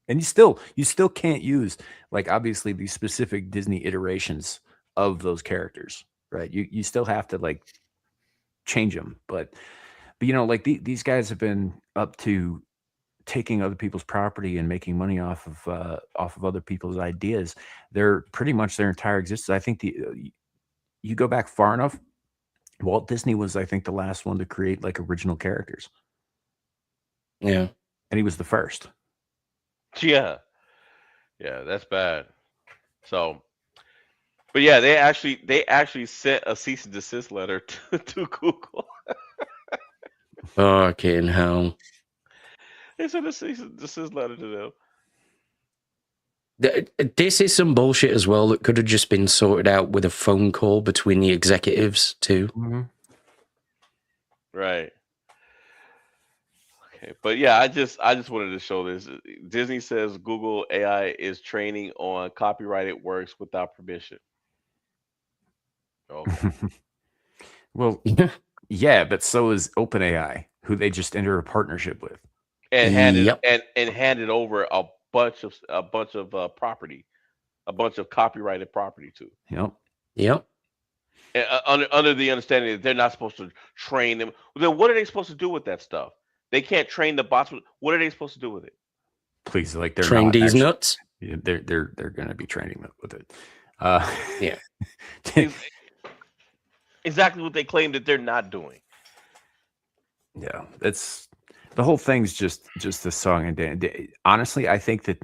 And you still can't use, like, obviously these specific Disney iterations of those characters, right? You still have to like change them, but you know, like these guys have been up to taking other people's property and making money off of other people's ideas. They're pretty much their entire existence. I think you go back far enough, Walt Disney was, I think, the last one to create like original characters. Yeah, and he was the first. Yeah, that's bad. So, but yeah, they actually sent a cease and desist letter to Google. fucking hell. They sent a cease and desist letter to them. This is some bullshit as well that could have just been sorted out with a phone call between the executives too. Mm-hmm. Right. Okay, but yeah, I just wanted to show this. Disney says Google AI is training on copyrighted works without permission. Okay. Well, yeah, but so is OpenAI, who they just entered a partnership with, and handed over a bunch of property, a bunch of copyrighted property to. Yep. And, under the understanding that they're not supposed to train them. Then what are they supposed to do with that stuff? They can't train the bots. What are they supposed to do with it? Please, like they're train not these actually, nuts. Yeah, they're going to be training them with it. Yeah. Exactly what they claim that they're not doing. Yeah, it's the whole thing's just a song and dance. Honestly, I think that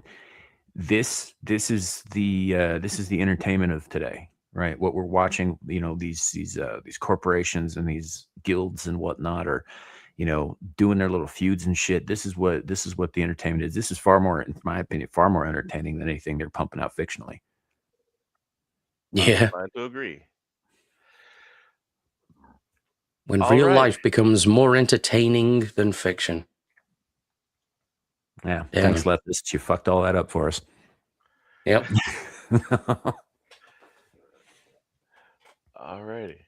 this is the entertainment of today, right? What we're watching, you know, these corporations and these guilds and whatnot are, you know, doing their little feuds and shit. This is what the entertainment is. This is far more, in my opinion, far more entertaining than anything they're pumping out fictionally. Yeah, I'm inclined to agree. When real life becomes more entertaining than fiction. Yeah. Thanks, leftists. You fucked all that up for us. Yep. All righty.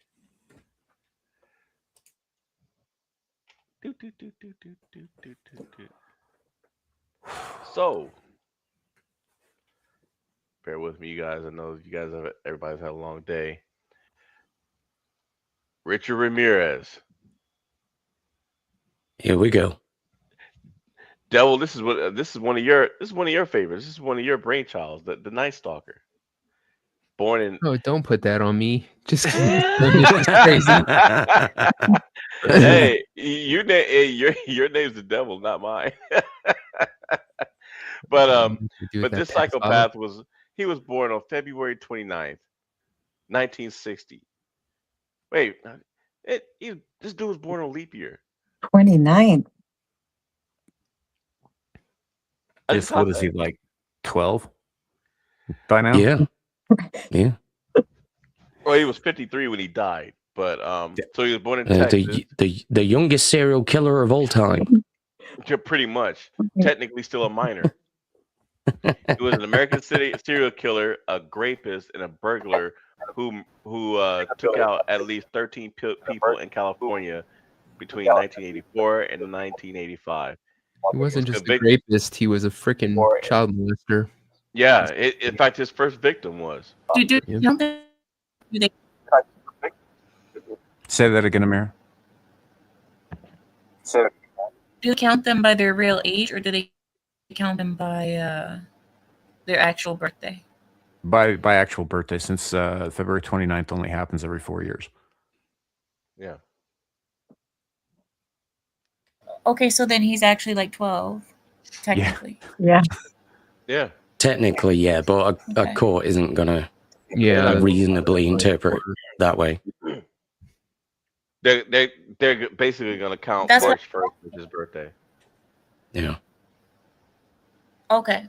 So, bear with me, you guys. I know you guys everybody's had a long day. Richard Ramirez. Here we go. Devil, this is one of your favorites. This is one of your brainchilds, the Night Stalker. Born in don't put that on me. Just crazy. Hey, your name's the devil, not mine. But this psychopath was born on February 29th, 1960. Wait, this dude was born on leap year. 29. What is he, like 12 by now? Yeah. Well, he was 53 when he died. But so he was born in Texas. The youngest serial killer of all time. Pretty much, technically still a minor. He was an American serial killer, a rapist, and a burglar who took out at least 13 people in California between 1984 and 1985. He wasn't Was just a convicted. rapist; he was a freaking child molester. Yeah, in fact, his first victim was. Do Yeah. count them? Do they Say that again, Amir. do they count them by their real age, or do they count them by their actual birthday? By actual birthday, since February 29th only happens every 4 years. Yeah. Okay, so then he's actually like 12, technically. Yeah. Yeah. Technically, yeah, but a Okay. court isn't gonna Yeah, reasonably interpret it that way. They're basically gonna count That's March 1st as his birthday. Yeah. Okay.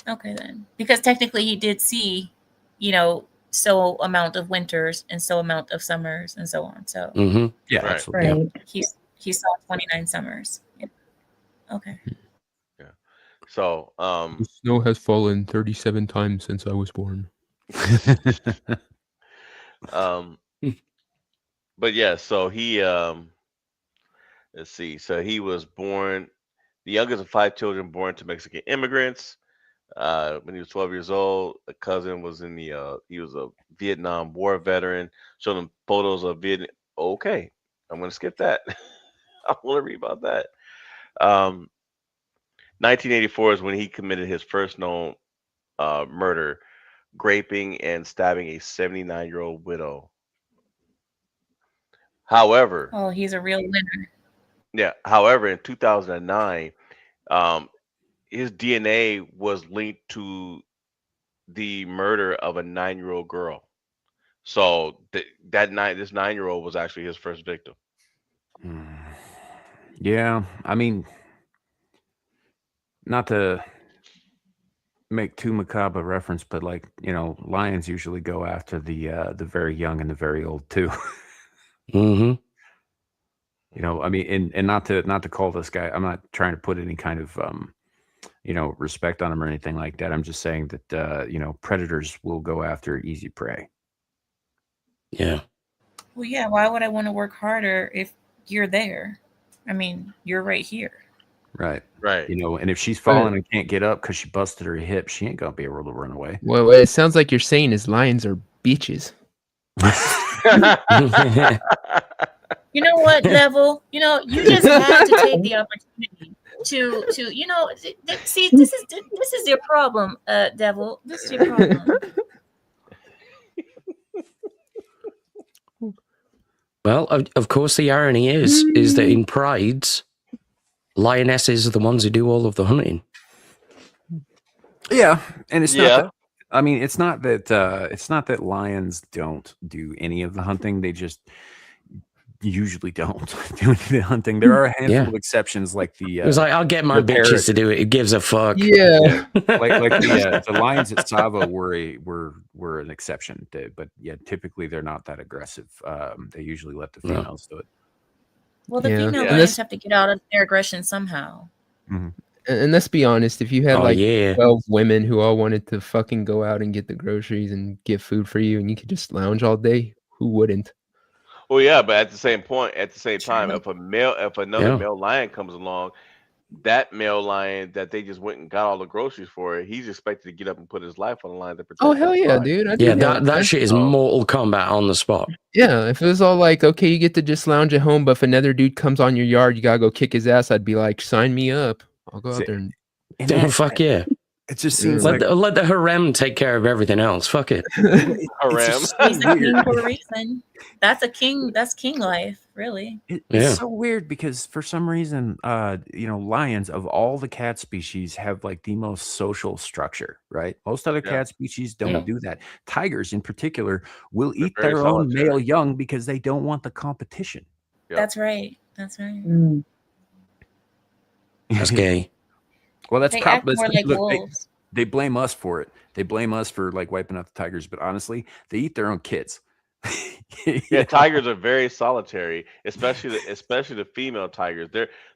Okay then. Because technically he did see, so amount of winters and so amount of summers and so on. So Mm-hmm. Yeah, Right. absolutely. Right. he saw 29 summers. Yeah. Okay. So the snow has fallen 37 times since I was born. but yeah, so he let's see. So he was born the youngest of 5 children born to Mexican immigrants. When he was 12 years old, a cousin was in the he was a Vietnam War veteran. Showed him photos of Vietnam. Okay, I'm gonna skip that. I want to read about that. 1984 is when he committed his first known murder, raping and stabbing a 79-year-old widow. However, Oh, he's a real winner. however, in 2009, his DNA was linked to the murder of a 9-year-old girl. So this 9-year-old was actually his first victim. Yeah, I mean, not to make too macabre a reference, but lions usually go after the very young and the very old too. Mm-hmm. I mean, and not to call this guy. I'm not trying to put any kind of respect on him or anything like that. I'm just saying that predators will go after easy prey. Yeah. Well, yeah, why would I want to work harder if you're there? I mean, you're right here. Right. Right. And if she's falling and can't get up because she busted her hip, she ain't gonna be able to run away. Well, what it sounds like you're saying is lions are bitches. You know what, Devil? You just had to take the opportunity to see, this is your problem, Devil. This is your problem. Well, of course, the irony is that in prides, lionesses are the ones who do all of the hunting. Yeah, and it's not. Yeah. That, I mean, it's not that lions don't do any of the hunting. They just usually don't do any of the hunting. There are a handful of exceptions, like the. It was like, I'll get my bitches to do it. It gives a fuck. Yeah. like the lions at Savo were an exception, but yeah, typically they're not that aggressive. They usually let the females do it. Well, the Yeah. female Yeah. lions have to get out of their aggression somehow. Mm-hmm. And let's be honest, if you had 12 women who all wanted to fucking go out and get the groceries and get food for you and you could just lounge all day, who wouldn't? Well, yeah, but at the same time, if another male lion comes along, that male lion that they just went and got all the groceries for, he's expected to get up and put his life on the line to protect. Oh hell that yeah, pride. dude! Yeah, that shit is Mortal Kombat on the spot. Yeah, if it was all like, okay, you get to just lounge at home, but if another dude comes on your yard, you gotta go kick his ass. I'd be like, sign me up. I'll go out there and Fuck yeah. It just seems let the harem take care of everything else. Fuck it. Harem. He's a king for a reason. That's king life, really. It's so weird because for some reason, lions of all the cat species have like the most social structure, right? Most other cat species don't do that. Tigers in particular will eat their own male young because they don't want the competition. Yep. That's right. That's right. That's gay. Well, that's They probably act more like wolves. They blame us for it. They blame us for like wiping out the tigers, but honestly, they eat their own kids. Yeah, tigers are very solitary, especially the female tigers.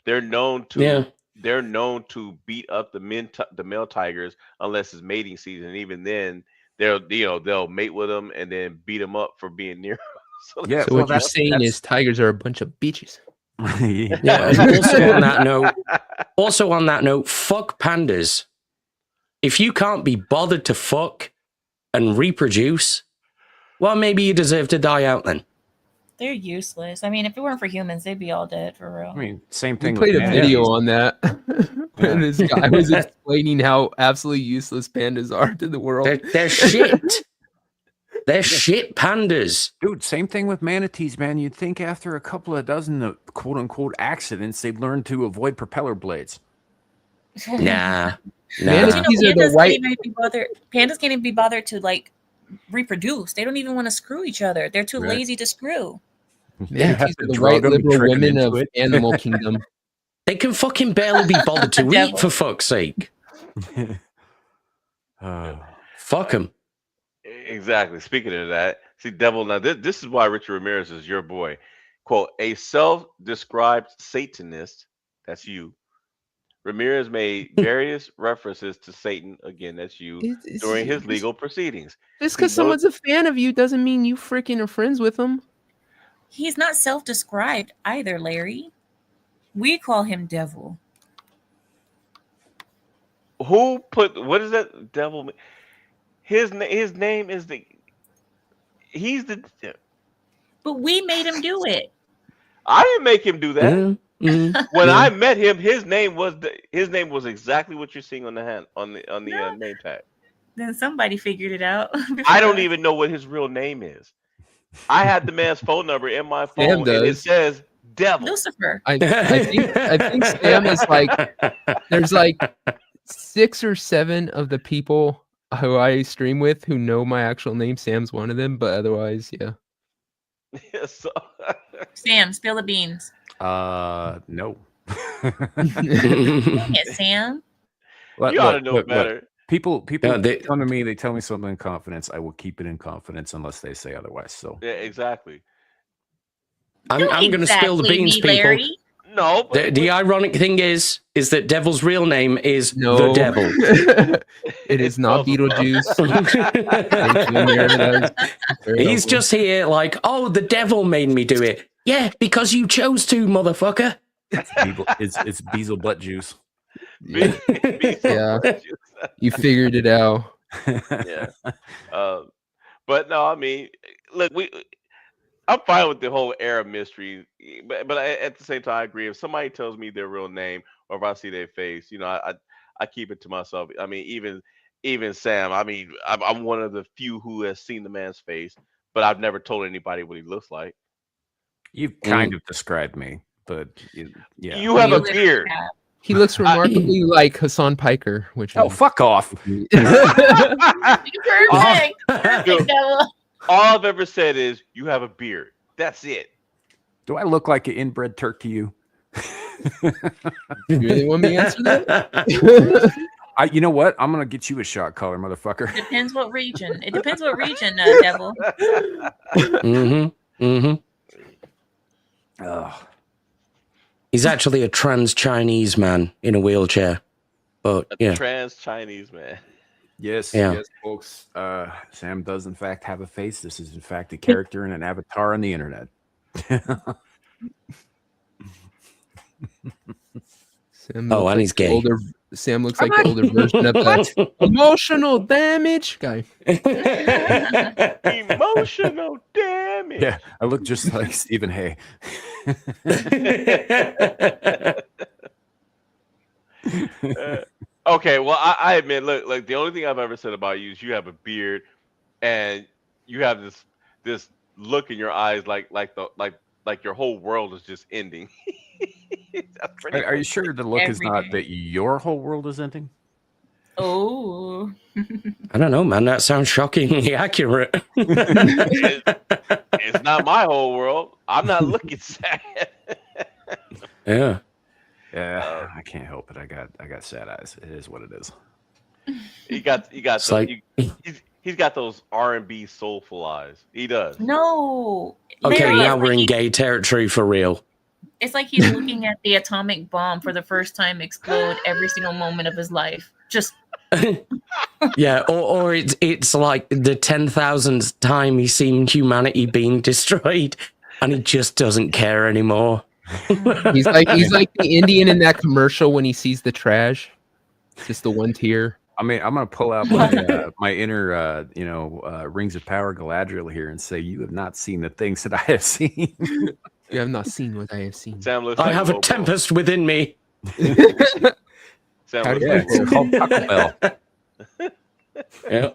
They're known Yeah. to beat up the male tigers unless it's mating season. And even then, they'll mate with them and then beat them up for being near 'em. So Yeah, So well, what you're that's saying is tigers are a bunch of bitches. Yeah. And also on that note, fuck pandas. If you can't be bothered to fuck and reproduce, well, maybe you deserve to die out then. They're useless. I mean, if it weren't for humans, they'd be all dead for real. I mean, same We thing. played a with video manatees. on that. And this guy was explaining how absolutely useless pandas are to the world. They're shit. They're shit pandas. Dude, same thing with manatees, man. You'd think after a couple of dozen of quote unquote accidents, they'd learn to avoid propeller blades. Nah. But Manatees are the white. Pandas can't even be bothered to like reproduce. They don't even want to screw each other. They're too Right. lazy to screw. Manatees to are the drug white 'em, liberal trick 'em women into of it. animal kingdom. They can fucking barely be bothered to Devil. eat, for fuck's sake. Fuck them. Exactly. Speaking of that, see, Devil. Now, this is why Richard Ramirez is your boy. Quote: a self-described Satanist. That's you. Ramirez made various references to Satan. Again, that's you. It's- During his it's- legal proceedings. Just because He someone's a fan of you doesn't mean you freaking are friends with them. He's not self-described either, Larry. We call him Devil. Who put what is that devil? His name is he's the. But we made him do it. I didn't make him do that. Mm-hmm. When I met him, his name was exactly what you're seeing on the hand on the No. name tag. Then somebody figured it out. I don't even know what his real name is. I had the man's phone number in my phone, Sam and it does. says Devil. Lucifer. I think Sam is like, there's like 6 or 7 of the people who I stream with who know my actual name. Sam's one of them, but otherwise, yeah. So, Sam, spill the beans. No. Dang it, Sam. Look, you ought to look, know look, look. better. People Yeah, they- come to me, they tell me something in confidence. I will keep it in confidence unless they say otherwise. So Yeah, exactly. I'm Don't going to spill the exactly beans, me, people. Larry. No, but The ironic thing is that Devil's real name is No. the Devil. It is not Beetlejuice. Thank you, America. Very He's helpful. just here like, oh, the Devil made me do it. Yeah, because you chose to, motherfucker. it's Beezle butt juice. Yeah. Yeah. You figured it out. Yeah. But no, I mean, look, I'm fine with the whole Arab mystery, but at the same time, I agree. If somebody tells me their real name or if I see their face, I keep it to myself. I mean, even Sam. I mean, I'm one of the few who has seen the man's face, but I've never told anybody what he looks like. You've kind of described me, but yeah. You have a literally beard. have. He looks remarkably like Hassan Piker, which Oh, is fuck off. Perfect. Perfect, Devil. All I've ever said is you have a beard. That's it. Do I look like an inbred Turk to you? You really want me to answer that? You know what? I'm gonna get you a shot collar, motherfucker. Depends what region. It depends what region, Devil. Mm-hmm. Mm-hmm. Ugh. He's actually a trans Chinese man in a wheelchair. But yeah. Trans Chinese man. Yes, Yeah. yes, folks. Sam does in fact have a face. This is in fact a character and an avatar on the internet. Sam Oh, looks and he's gay. Sam looks like the older version of that emotional damage guy. Emotional damage. Yeah, I look just like Stephen Hay. Okay, well, I admit, look, the only thing I've ever said about you is you have a beard, and you have this look in your eyes, like your whole world is just ending. That's pretty Are you sure the look is Every not day. that your whole world is ending? Oh. I don't know, man. That sounds shockingly accurate. It's not my whole world. I'm not looking sad. Yeah. Yeah, I can't help it. I got sad eyes. It is what it is. You got It's like he's got those R&B soulful eyes. He does. No. Okay, Larry, now it's we're like in gay territory for real. it's like he's looking at the atomic bomb for the first time explode every single moment of his life. Just Yeah, or it's like the 10,000th time he's seen humanity being destroyed, and he just doesn't care anymore. He's like the Indian in that commercial when he sees the trash. Just the one tear. I mean, I'm gonna pull out my my inner, Rings of Power Galadriel here and say, you have not seen the things that I have seen. You have not seen what I have seen. Sam looks I like have a Lobo. tempest within me. Sam How looks do like It's called Taco Bell. Yeah.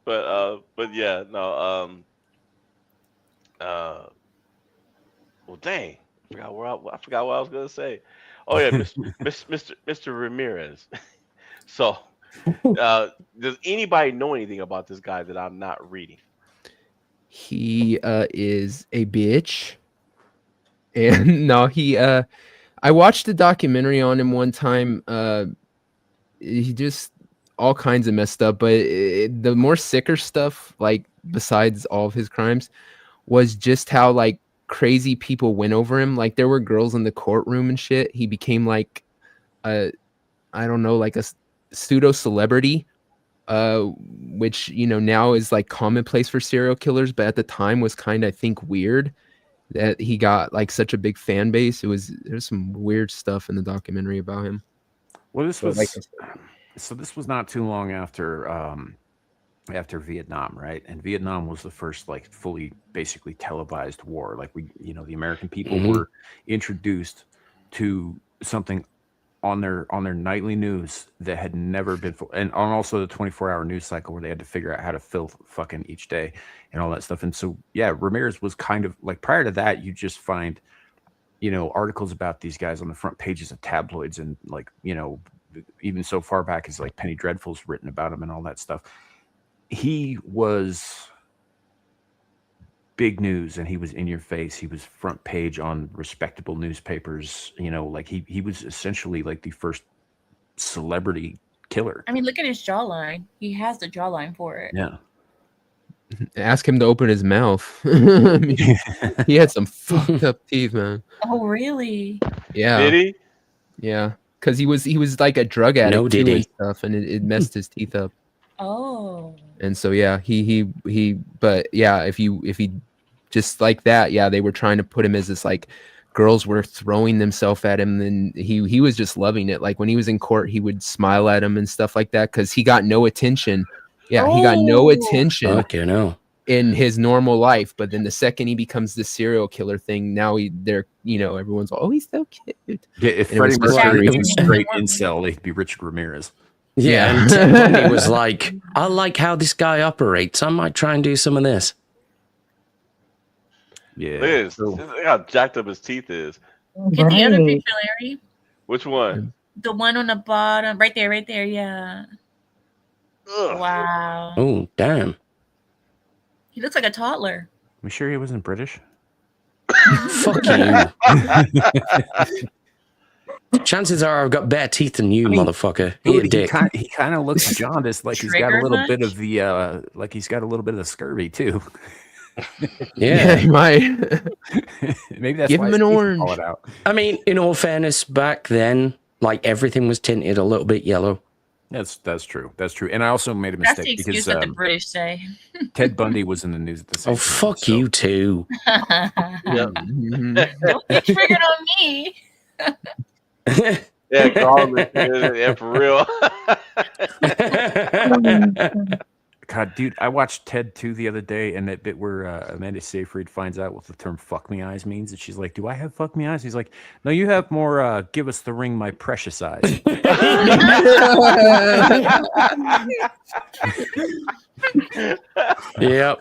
but yeah, no. Well, dang, I forgot what I was gonna say. Oh yeah, Mr. Ramirez. So, does anybody know anything about this guy that I'm not reading? He is a bitch. And no, I watched a documentary on him one time. He just all kinds of messed up, but the more sicker stuff, like besides all of his crimes, was just how like crazy people went over him. Like there were girls in the courtroom and shit. He became like a, I don't know, like a pseudo celebrity, which now is like commonplace for serial killers, but at the time was kind of, I think, weird that he got like such a big fan base. There's some weird stuff in the documentary about him. Well, this So, was like, so this was not too long after Vietnam, right? And Vietnam was the first like fully basically televised war. Like the American people were introduced to something on their nightly news that had never been, and on also the 24-hour news cycle where they had to figure out how to fill fucking each day and all that stuff. And so yeah, Ramirez was kind of like, prior to that, you just find articles about these guys on the front pages of tabloids, and like even so far back as like Penny Dreadful's written about him and all that stuff. He was big news, and he was in your face. He was front page on respectable newspapers. Like he was essentially like the first celebrity killer. I mean, look at his jawline. He has the jawline for it. Yeah. ask him to open his mouth. I mean, he had some fucked up teeth, man. Oh, really? Yeah. Did he? Yeah. Because he was like a drug addict No, did too he? and stuff, and it messed his teeth up. Oh. And so yeah, he but yeah, if he just like that, yeah, they were trying to put him as this like girls were throwing themselves at him, and he was just loving it. Like when he was in court, he would smile at him and stuff like that because he got no attention. Yeah, he got no attention Okay, no. in his normal life, but then the second he becomes this serial killer thing, now everyone's like, oh, he's so cute. Yeah, if And it was Freddie just Mercury crazy. was a straight incel, he'd be Richard Ramirez. Yeah, and Ted Bundy was like, I like how this guy operates. I might try and do some of this. Yeah. Look at this. Look how jacked up his teeth is. Get the other picture, Larry. Which one? The one on the bottom, right there. Yeah. Ugh. Wow. Oh, damn. He looks like a toddler. We sure he wasn't British? Fuck you. Chances are I've got better teeth than you, motherfucker. Eat a dick. He kind of looks jaundiced, like he's got a Triggered little much? bit of the like he's got a little bit of the scurvy too. Yeah. he might. Maybe that's Give why him his an teeth are orange. falling out. I mean, in all fairness, back then, like everything was tinted a little bit yellow. That's true. That's true. And I also made a That's mistake the because excuse that the British say. Ted Bundy was in the news at the same Oh, time. fuck so- you too. Mhm. Don't get triggered on me. Yeah, garlic. Yeah, for real. God, dude, I watched Ted 2 the other day, and that bit where Amanda Seyfried finds out what the term "fuck me eyes" means, and she's like, "Do I have fuck me eyes?" He's like, "No, you have more. Give us the ring, my precious eyes." Yep.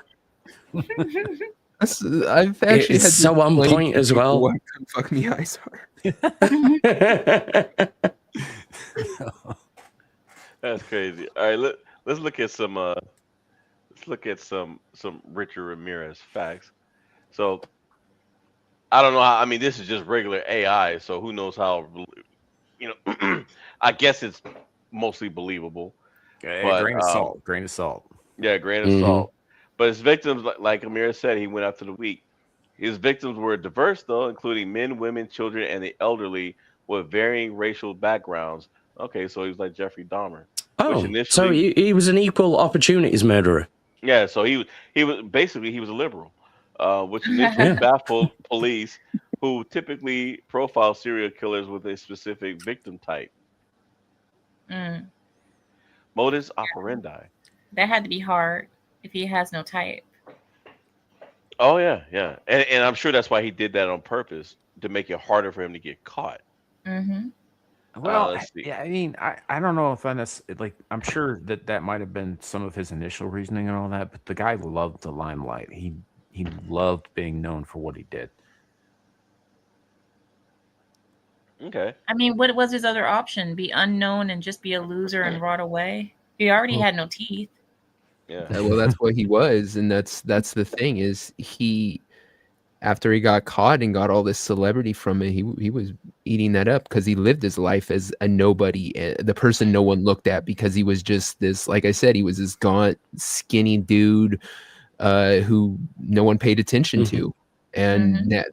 I've actually It's had so to on explain point to as people well. what fuck me eyes are. That's crazy. All right, let's look at some Richard Ramirez facts. So I don't know how. I mean, this is just regular AI, so who knows how? I guess it's mostly believable. A But grain of salt. Grain of salt. yeah, grain of salt. But his victims, like Amir said, he went after the weak. His victims were diverse, though, including men, women, children, and the elderly with varying racial backgrounds. Okay, so he was like Jeffrey Dahmer, which Oh, so initially, he was an equal opportunities murderer. yeah, so he was basically he was a liberal, which initially Yeah. baffled police who typically profile serial killers with a specific victim type. Mm, Modus operandi. that had to be hard if he has no type. Oh yeah, yeah, and I'm sure that's why he did that on purpose to make it harder for him to get caught. Mm-hmm. Well, Let's see. yeah, I mean, I don't know if that's like I'm sure that might have been some of his initial reasoning and all that, but the guy loved the limelight. He loved being known for what he did. Okay. I mean, what was his other option? Be unknown and just be a loser and rot away? He already Well, had no teeth. Yeah. well, that's what he was, and that's the thing is he after he got caught and got all this celebrity from it, he was eating that up because he lived his life as a nobody, the person no one looked at because he was just this, like I said, he was this gaunt, skinny dude who no one paid attention to, and that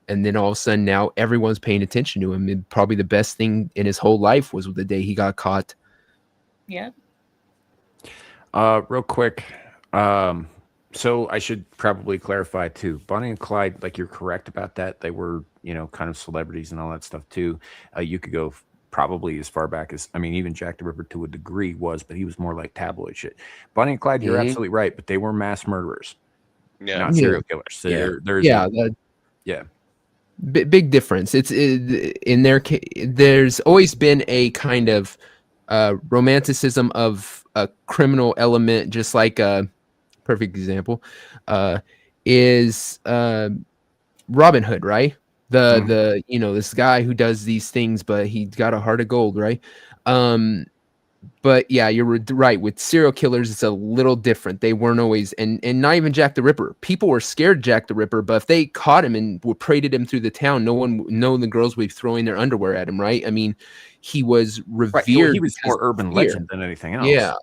and then all of a sudden now everyone's paying attention to him. And probably the best thing in his whole life was the day he got caught. Yeah. Real quick, so I should probably clarify too. Bonnie and Clyde, like you're correct about that. They were, kind of celebrities and all that stuff too. You could go probably as far back as, I mean, even Jack the Ripper to a degree was, but he was more like tabloid shit. Bonnie and Clyde, you're absolutely right, but they were mass murderers, Yeah. not serial killers. So Yeah. Big difference. It's in their case. There's always been a kind of romanticism of a criminal element, just like a perfect example is Robin Hood, right? The this guy who does these things, but he's got a heart of gold, right? But yeah, you're right. With serial killers, it's a little different. They weren't always, and not even Jack the Ripper. People were scared of Jack the Ripper, but if they caught him and paraded him through the town, the girls would be throwing their underwear at him, right? I mean, he was revered. Right. He was more urban legend than anything else. Yeah.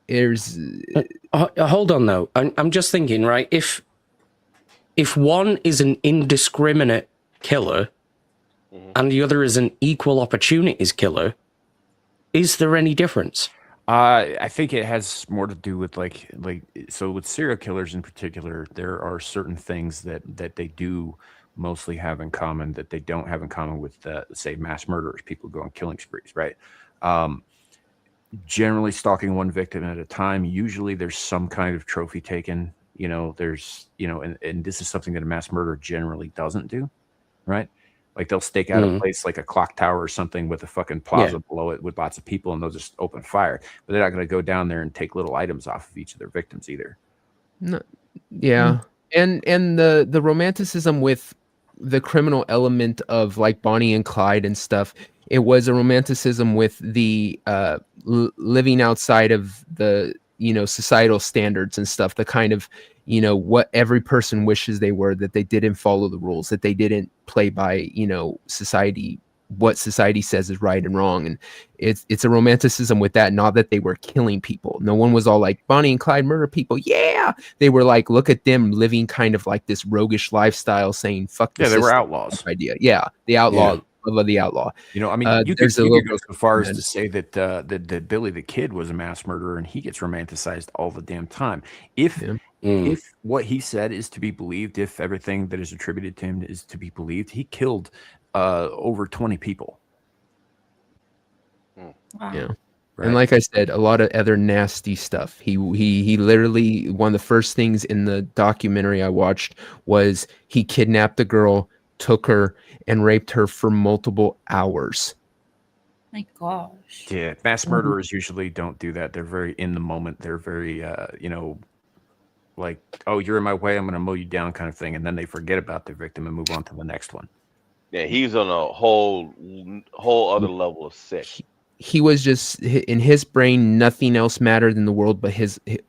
There's hold on though. I'm just thinking, right? If one is an indiscriminate killer and the other is an equal opportunities killer, is there any difference? I think it has more to do with like so with serial killers in particular, there are certain things that they do mostly have in common that they don't have in common with say mass murderers, people go on killing sprees, right? Generally stalking one victim at a time. Usually there's some kind of trophy taken, there's and this is something that a mass murderer generally doesn't do, right? Like they'll stake out a place like a clock tower or something with a fucking plaza below it with lots of people, and they'll just open fire. But they're not going to go down there and take little items off of each of their victims either. No, yeah, and the romanticism with the criminal element of like Bonnie and Clyde and stuff. It was a romanticism with the living outside of the societal standards and stuff. The kind of what every person wishes they were, that they didn't follow the rules, that they didn't play by society, what society says is right and wrong. And it's a romanticism with that, not that they were killing people. No one was all like Bonnie and Clyde murder people. Yeah, they were like, look at them living kind of like this roguish lifestyle, saying fuck the they were system outlaws. idea. Yeah, the outlaw. Of the outlaw. I mean, you could go so far as to say that that Billy the Kid was a mass murderer and he gets romanticized all the damn time. If what he said is to be believed, if everything that is attributed to him is to be believed, he killed over 20 people. Wow. Yeah. Right. And like I said, a lot of other nasty stuff. He literally, one of the first things in the documentary I watched was he kidnapped a girl, took her, and raped her for multiple hours. My gosh. Yeah, mass murderers usually don't do that. They're very in the moment. They're very, like, oh, you're in my way, I'm going to mow you down kind of thing. And then they forget about their victim and move on to the next one. Yeah, he's on a whole other level of sick. He was just, in his brain, nothing else mattered in the world but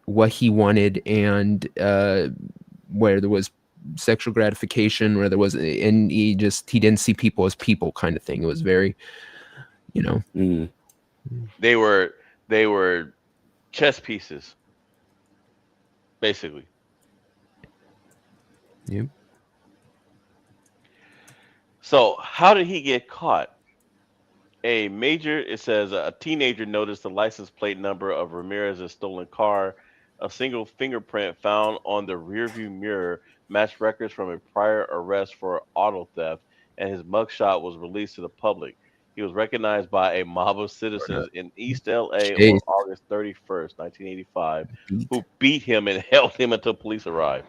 what he wanted, and where there was sexual gratification, where there was, and he didn't see people as people kind of thing. It was very, They were They were chess pieces, basically. Yep. So how did he get caught? It says a teenager noticed the license plate number of Ramirez's stolen car. A single fingerprint found on the rearview mirror matched records from a prior arrest for auto theft, and his mugshot was released to the public. He was recognized by a mob of citizens in East LA on Chase August 31st, 1985, beat. who beat him and held him until police arrived.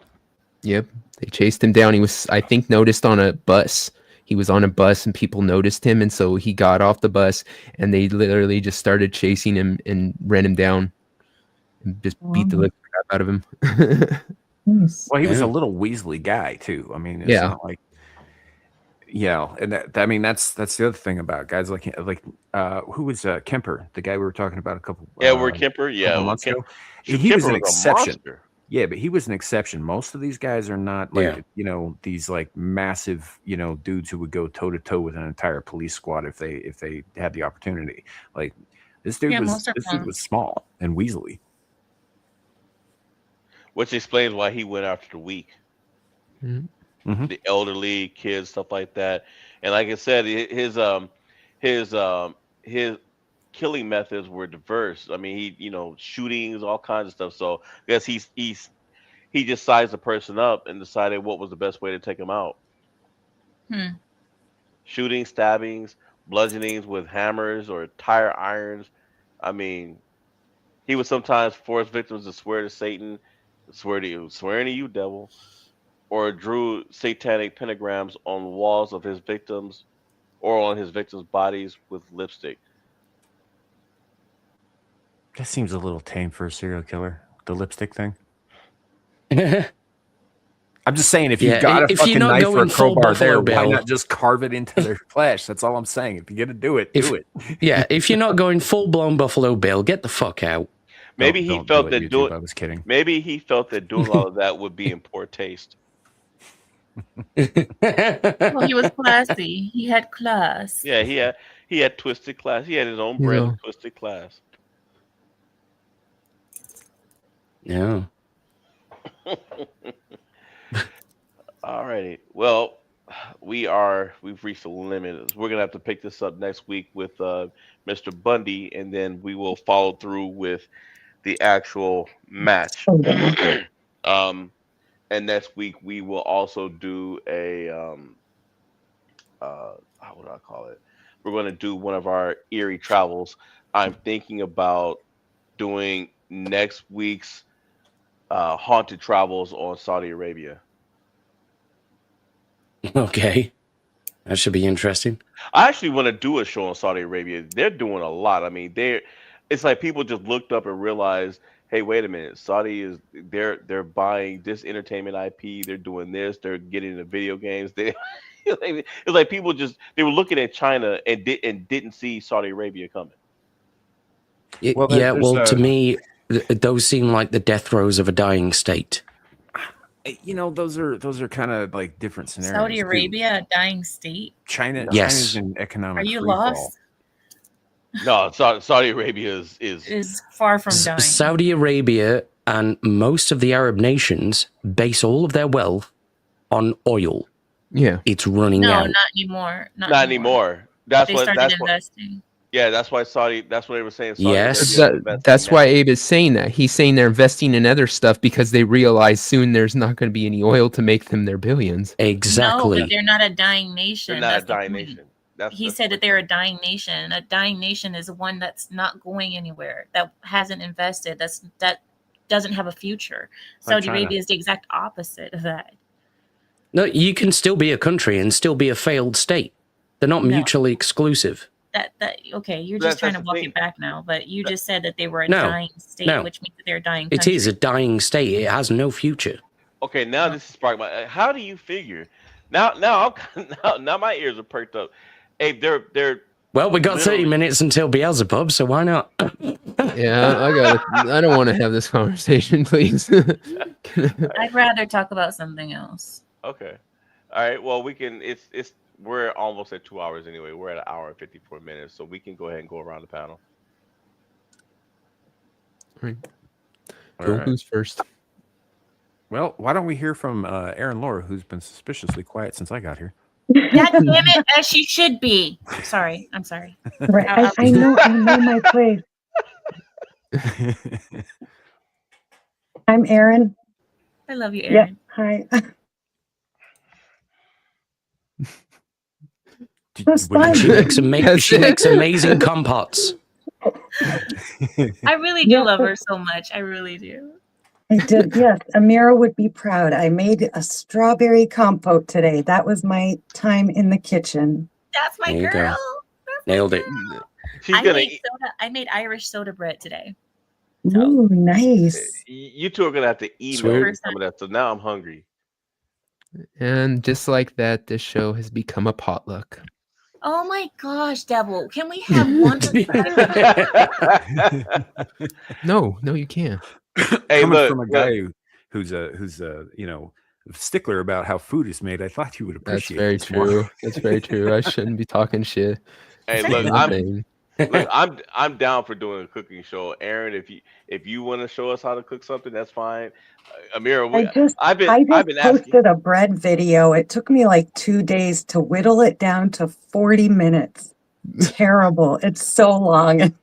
Yep. They chased him down. He was, I think, noticed on a bus. He was on a bus and people noticed him. And so he got off the bus and they literally just started chasing him and ran him down and just beat the Wow. living crap out of him. Nice. Well, he was Yeah. a little Weasley guy too. I mean, it's Yeah. not like, and I mean that's the other thing about guys like who was Kemper, the guy we were talking about a couple Edward Kemper, yeah, couple months ago. Kemper He was an was a exception. monster. Yeah, but he was an exception. Most of these guys are not like, Yeah. these like massive, dudes who would go toe to toe with an entire police squad if they had the opportunity. Like this dude Yeah, was most are punks. small and weaselly. Which explains why he went after the weak, Mhm. the elderly, kids, stuff like that. And like I said, his killing methods were diverse. I mean, shootings, all kinds of stuff. So I guess he just sized the person up and decided what was the best way to take him out. Hmm. Shooting, stabbings, bludgeonings with hammers or tire irons. I mean, he would sometimes force victims to swear to Satan, swearing to you, devil, or drew satanic pentagrams on walls of his victims or on his victims' bodies with lipstick. That seems a little tame for a serial killer. The lipstick thing. I'm just saying, if you've got a if you're fucking not knife or a going full crowbar there, Buffalo why Bill, not just carve it into their flesh? That's all I'm saying. If you're gonna do it, do it. yeah, if you're not going full blown Buffalo Bill, get the fuck out. Maybe he Don't do felt it, that YouTube. doing I was kidding. maybe he felt that doing all of that would be in poor taste. Well, he was classy. He had class. Yeah, he had twisted class. He had his own You brand know. of twisted class. Yeah. Alrighty. Well, we've reached the limit. We're gonna have to pick this up next week with Mr. Bundy, and then we will follow through with the actual match. And next week we will also do a what do I call it? We're going to do one of our eerie travels. I'm thinking about doing next week's haunted travels on Saudi Arabia. Okay. That should be interesting. I actually want to do a show on Saudi Arabia. They're doing a lot. I mean, it's like people just looked up and realized, hey, wait a minute, they're buying this entertainment IP. They're doing this. They're getting into video games. It's like people they were looking at China and didn't see Saudi Arabia coming. Well, to me, those seem like the death throes of a dying state. Those are kind of like different scenarios. Saudi too. Arabia, a dying state. China's Yes. in economic Are you free fall. lost? No, Saudi Arabia is Is far from dying. Saudi Arabia and most of the Arab nations base all of their wealth on oil. Yeah. It's running No, out. not anymore. not anymore. That's They what. started That's what. investing. Yeah, that's why Saudi. That's what they were saying. Saudi Yes. Arabia is investing That's now. why Abe is saying that. He's saying they're investing in other stuff because they realize soon there's not going to be any oil to make them their billions. Exactly. No, but they're not a dying nation. They're not That's a the dying point. nation. He said that they're a dying nation. A dying nation is one that's not going anywhere, that hasn't invested, that doesn't have a future. Like Saudi China. Arabia is the exact opposite of that. No, you can still be a country and still be a failed state. They're not No. mutually exclusive. Okay, you're That's just trying to the walk thing. it back now, but you just said that they were a No. dying state, No. which means that they're a dying It country. is a dying state. It has no future. Okay, now this is sparked my. How do you figure? Now now my ears are perked up. Hey, they're Well, we got 30 Literally. minutes until Beelzebub, so why not? Yeah, I don't want to have this conversation, please. I'd rather talk about something else. okay. All right. Well, we can. We're almost at 2 hours anyway. We're at 1 hour and 54 minutes, so we can go ahead and go around the panel. Right. All Go, right. who's first? Well, why don't we hear from Aaron Laura, who's been suspiciously quiet since I got here? God damn it, as she should be. Sorry, I'm sorry. Right. I know my place. I'm Erin. I love you, Yep. Aaron. Hi. That's fun. She makes amazing compots. I really do love her so much. I really do. I did. Yes, Amira would be proud. I made a strawberry compote today. That was my time in the kitchen. That's my There you go. girl. Nailed it. I made Irish soda bread today. Ooh, nice. You two are gonna have to email Sweet. me some of that. So now I'm hungry. And just like that, this show has become a potluck. Oh my gosh, Devil. Can we have one? No, you can't. Hey, Coming look, from a guy who's stickler about how food is made, I thought you would That's appreciate. very this more. true. That's very true. I shouldn't be talking shit. Hey, Exactly. look, I'm down for doing a cooking show. Aaron, if you want to show us how to cook something, that's fine. Amira, I just posted a bread video. It took me like 2 days to whittle it down to 40 minutes. Terrible. It's so long.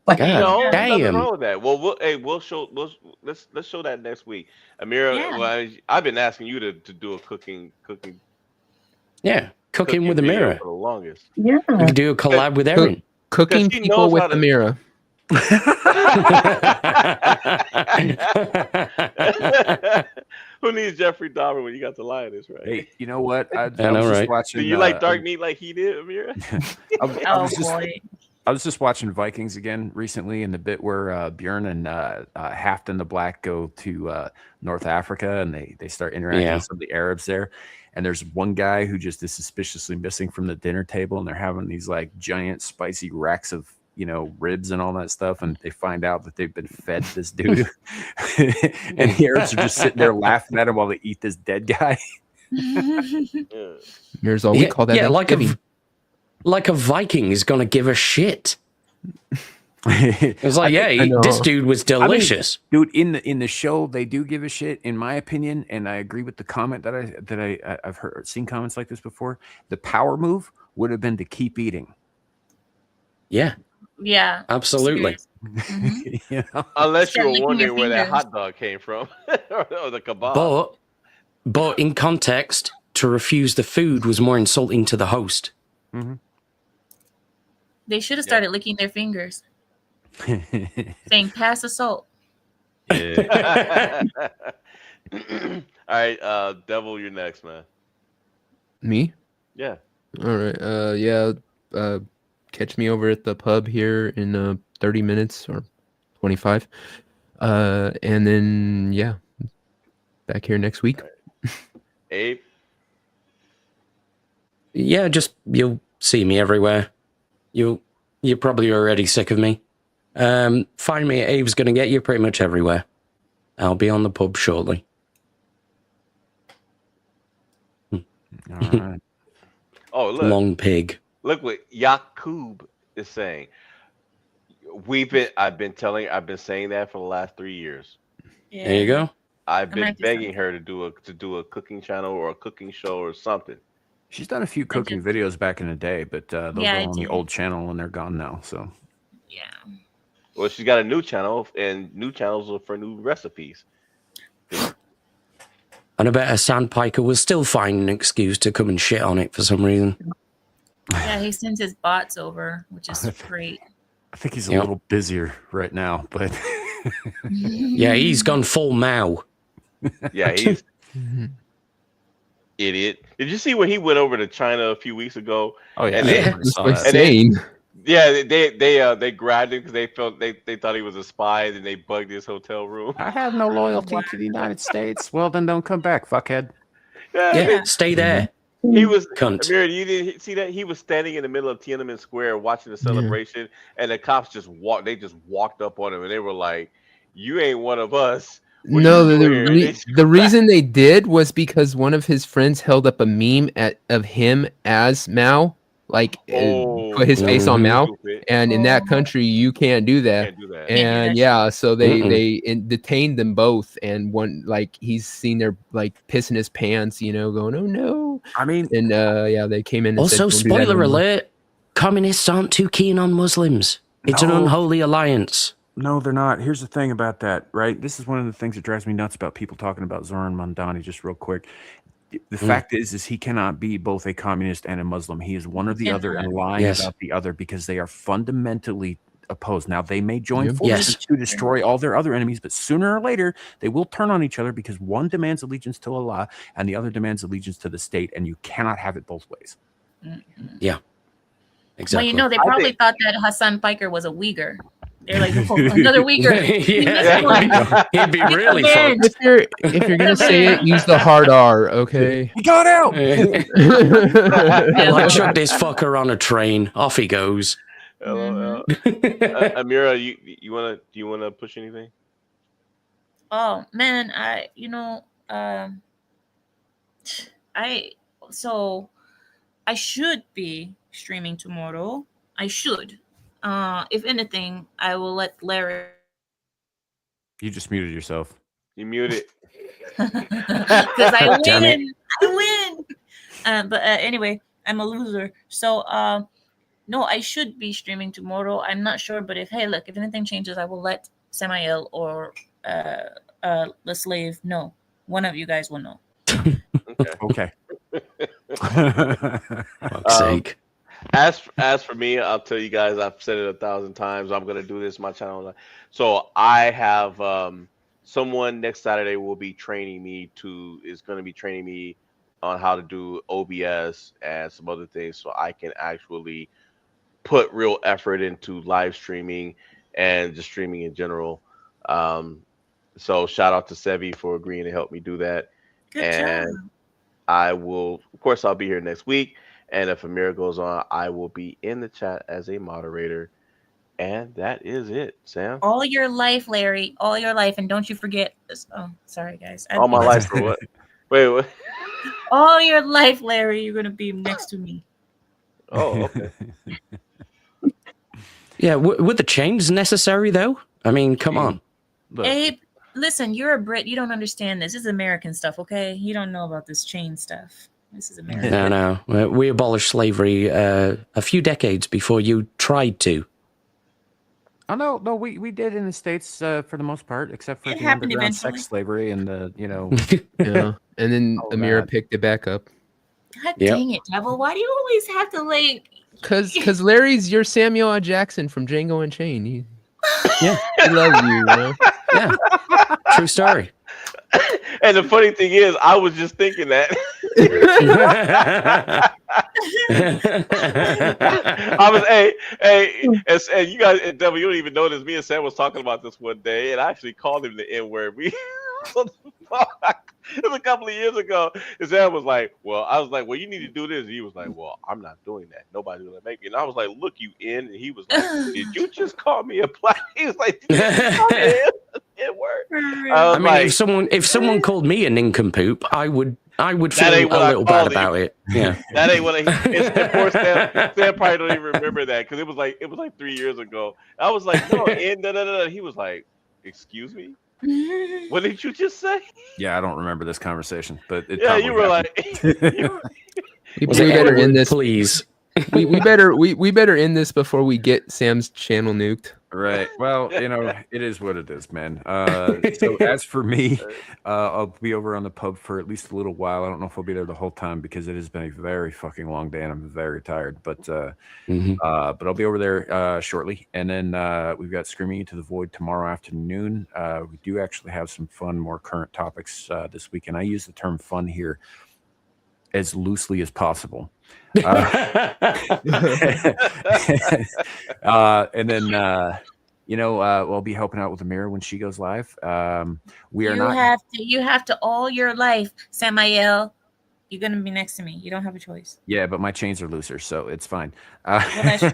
God No, nothing damn. wrong with that. Well, let's show that next week. Amira, Yeah. well, I've been asking you to do a cooking Yeah, cooking with a video mirror. for the longest. Yeah. We could do a collab with Erin. Cooking she people knows with how to- Amira. Who needs Jeffrey Dahmer when you got the lioness, right? Hey, you know what? I I know, was just right? watching. Do you like dark meat like he did, Amira? Oh boy. I was just watching Vikings again recently, in the bit where Bjorn and Halfdan the Black go to North Africa, and they start interacting with some of the Arabs there. And there's one guy who just is suspiciously missing from the dinner table, and they're having these like giant spicy racks of ribs and all that stuff, and they find out that they've been fed this dude, and the Arabs are just sitting there laughing at him while they eat this dead guy. Here's all we call that. Yeah, Thanksgiving. like a Viking is gonna give a shit. It's like, this dude was delicious. I mean, dude, in the show, they do give a shit, in my opinion, and I agree with the comment that I've seen comments like this before. The power move would have been to keep eating. Yeah. Yeah. Absolutely. Mm-hmm. Unless you Start were licking wondering your where that fingers. hot dog came from, or the kebab. But in context, to refuse the food was more insulting to the host. Mm-hmm. They should have started licking their fingers, saying "pass the salt." Yeah. All right, Devil, you're next, man. Me? Yeah. All right. Catch me over at the pub here in 30 minutes or 25. And then back here next week. Right. Abe? Yeah, just you'll see me everywhere. You're probably already sick of me. Find me at Abe's Gonna Get You pretty much everywhere. I'll be on the pub shortly. All right. Oh, look. Long pig. Look what Yakub is saying. I've been saying that for the last 3 years. Yeah. There you go. I've been begging her to do a cooking channel or a cooking show or something. She's done a few cooking videos back in the day, but those were on the old channel and they're gone now. So yeah. Well, she's got a new channel, and new channels are for new recipes. And I bet a Sandpiker will still find an excuse to come and shit on it for some reason. Yeah, he sends his bots over, which is great. I think he's a little busier right now, but yeah, he's gone full Mao. Yeah, he's idiot. Did you see when he went over to China a few weeks ago? Oh yeah, and insane. They grabbed him because they thought he was a spy, and they bugged his hotel room. I have no loyalty to the United States. Well, then don't come back, fuckhead. Yeah, stay there. He was cunt. Amir, you didn't see that? He was standing in the middle of Tiananmen Square watching the celebration, and the cops just walked up on him, and they were like, "You ain't one of us." No, the reason they did was because one of his friends held up a meme of him as Mao, like put his face on Mao, and in that country you can't do that. Can't do that. And so they detained them both, and one like he's seen their like pissing his pants, you know, going, oh no. I mean, and they came in. And Also, said, "Don't do that spoiler anymore." alert: communists aren't too keen on Muslims. It's an No. unholy alliance. No, they're not. Here's the thing about that, right? This is one of the things that drives me nuts about people talking about Zoran Mandani, just real quick. The fact is he cannot be both a communist and a Muslim. He is one or the other and lying about the other because they are fundamentally opposed. Now, they may join forces to destroy all their other enemies, but sooner or later, they will turn on each other because one demands allegiance to Allah and the other demands allegiance to the state, and you cannot have it both ways. Yeah, exactly. Well, you know, they probably thought that Hassan Piker was a Uyghur. They're like, oh, another Uyghur. He'd be really fun. If you're gonna say it, use the hard R, okay? He got out. Like, chuck this fucker on a train. Off he goes. Amira, do you wanna push anything? Oh man, I should be streaming tomorrow. I should. If anything, I will let Larry. You just muted yourself. You muted. Because I win. I win. But anyway, I'm a loser. So no, I should be streaming tomorrow. I'm not sure, but if anything changes, I will let Samael or the slave know. One of you guys will know. Okay. Fuck's sake. As for me, I'll tell you guys, I've said it 1,000 times. I'm gonna do this my channel. So I have someone next Saturday is going to be training me on how to do OBS and some other things, so I can actually put real effort into live streaming and just streaming in general. So shout out to Sevi for agreeing to help me do that. Good job. I will, of course, I'll be here next week. And if Amir goes on, I will be in the chat as a moderator. And that is it, Sam. All your life, Larry. All your life. And don't you forget this. Oh, sorry, guys. All my life for what? Wait, what? All your life, Larry, you're going to be next to me. Oh, okay. Yeah, were the chains necessary, though? I mean, come on. Abe, listen, you're a Brit. You don't understand this. This is American stuff, okay? You don't know about this chain stuff. This is American. No. We abolished slavery a few decades before you tried to. Oh no, we did in the States for the most part, except for It the happened underground eventually. sex slavery and the Yeah, and then Amira picked it back up. God dang it, Devil. Why do you always have to Because Larry's your Samuel L. Jackson from Django Unchained. He loves you, man. Yeah, true story. And the funny thing is, I was just thinking that. I was, and you guys, and Devil, you don't even know this. Me and Sam was talking about this one day, and I actually called him the N-word. It was a couple of years ago. And Sam was like, well, I was like, well, you need to do this. And he was like, well, I'm not doing that. Nobody's going to make me. And I was like, look, you in. And he was like, did you just call me a black? He was like, did you just call me N-word? I mean, if someone called me a nincompoop, I would feel a little bad about it. Yeah, that ain't what poor Sam probably don't even remember that because it was like 3 years ago. I was like, no, He was like, excuse me. What did you just say? Yeah, I don't remember this conversation, but you were happened. We better end this, please. we better end this before we get Sam's channel nuked. Right. Well, it is what it is, man. So as for me, I'll be over on the pub for at least a little while. I don't know if I'll be there the whole time because it has been a very fucking long day and I'm very tired. But I'll be over there shortly. And then we've got Screaming Into the Void tomorrow afternoon. We do actually have some fun, more current topics this week. And I use the term fun here as loosely as possible. And then we'll be helping out with Amira when she goes live. You have to all your life, Samael, You're gonna be next to me. You don't have a choice. Yeah, but my chains are looser, so it's fine. Well, that's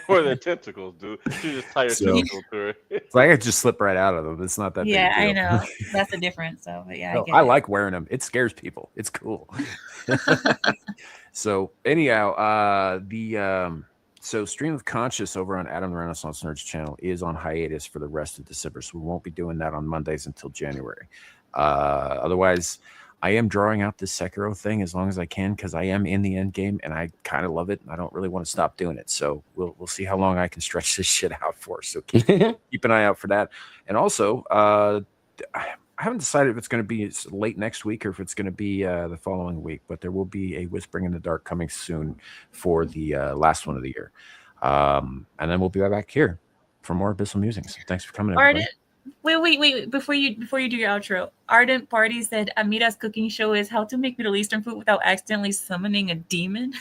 Or the tentacles, dude. You just tie your So- tentacles to her. It's like I just slip right out of them. It's not that yeah, big a I deal. know. That's the difference. So, but yeah, No, I get I it. like wearing them. It scares people. It's cool. So anyhow, so Stream of Conscious over on Adam the Renaissance Nerds channel is on hiatus for the rest of December, so we won't be doing that on Mondays until January. Otherwise, I am drawing out this Sekiro thing as long as I can because I am in the end game and I kind of love it and I don't really want to stop doing it. So we'll see how long I can stretch this shit out for. So keep an eye out for that. And also, I haven't decided if it's going to be late next week or if it's going to be the following week, but there will be a Whispering in the Dark coming soon for the last one of the year. And then we'll be right back here for more Abyssal Musings. Thanks for coming, everybody. Wait. Before you do your outro, Ardent Party said Amira's cooking show is how to make Middle Eastern food without accidentally summoning a demon.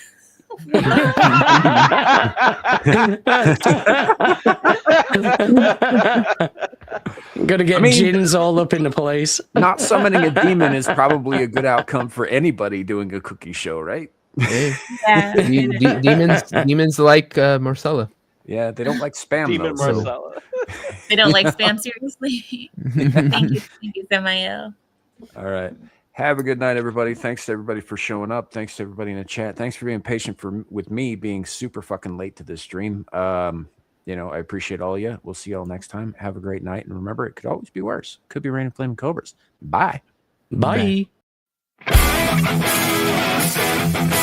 Gonna get gins all up in the place. Not summoning a demon is probably a good outcome for anybody doing a cookie show, right? Hey. Yeah. Demons like Marcella. Yeah, they don't like spam. Demon though, so- Marcella. They don't like spam, seriously. Thank you, Samael. All right. Have a good night, everybody. Thanks to everybody for showing up. Thanks to everybody in the chat. Thanks for being patient with me being super fucking late to this stream. I appreciate all of you. We'll see y'all next time. Have a great night. And remember, it could always be worse. Could be raining flaming cobras. Bye. Bye. Bye.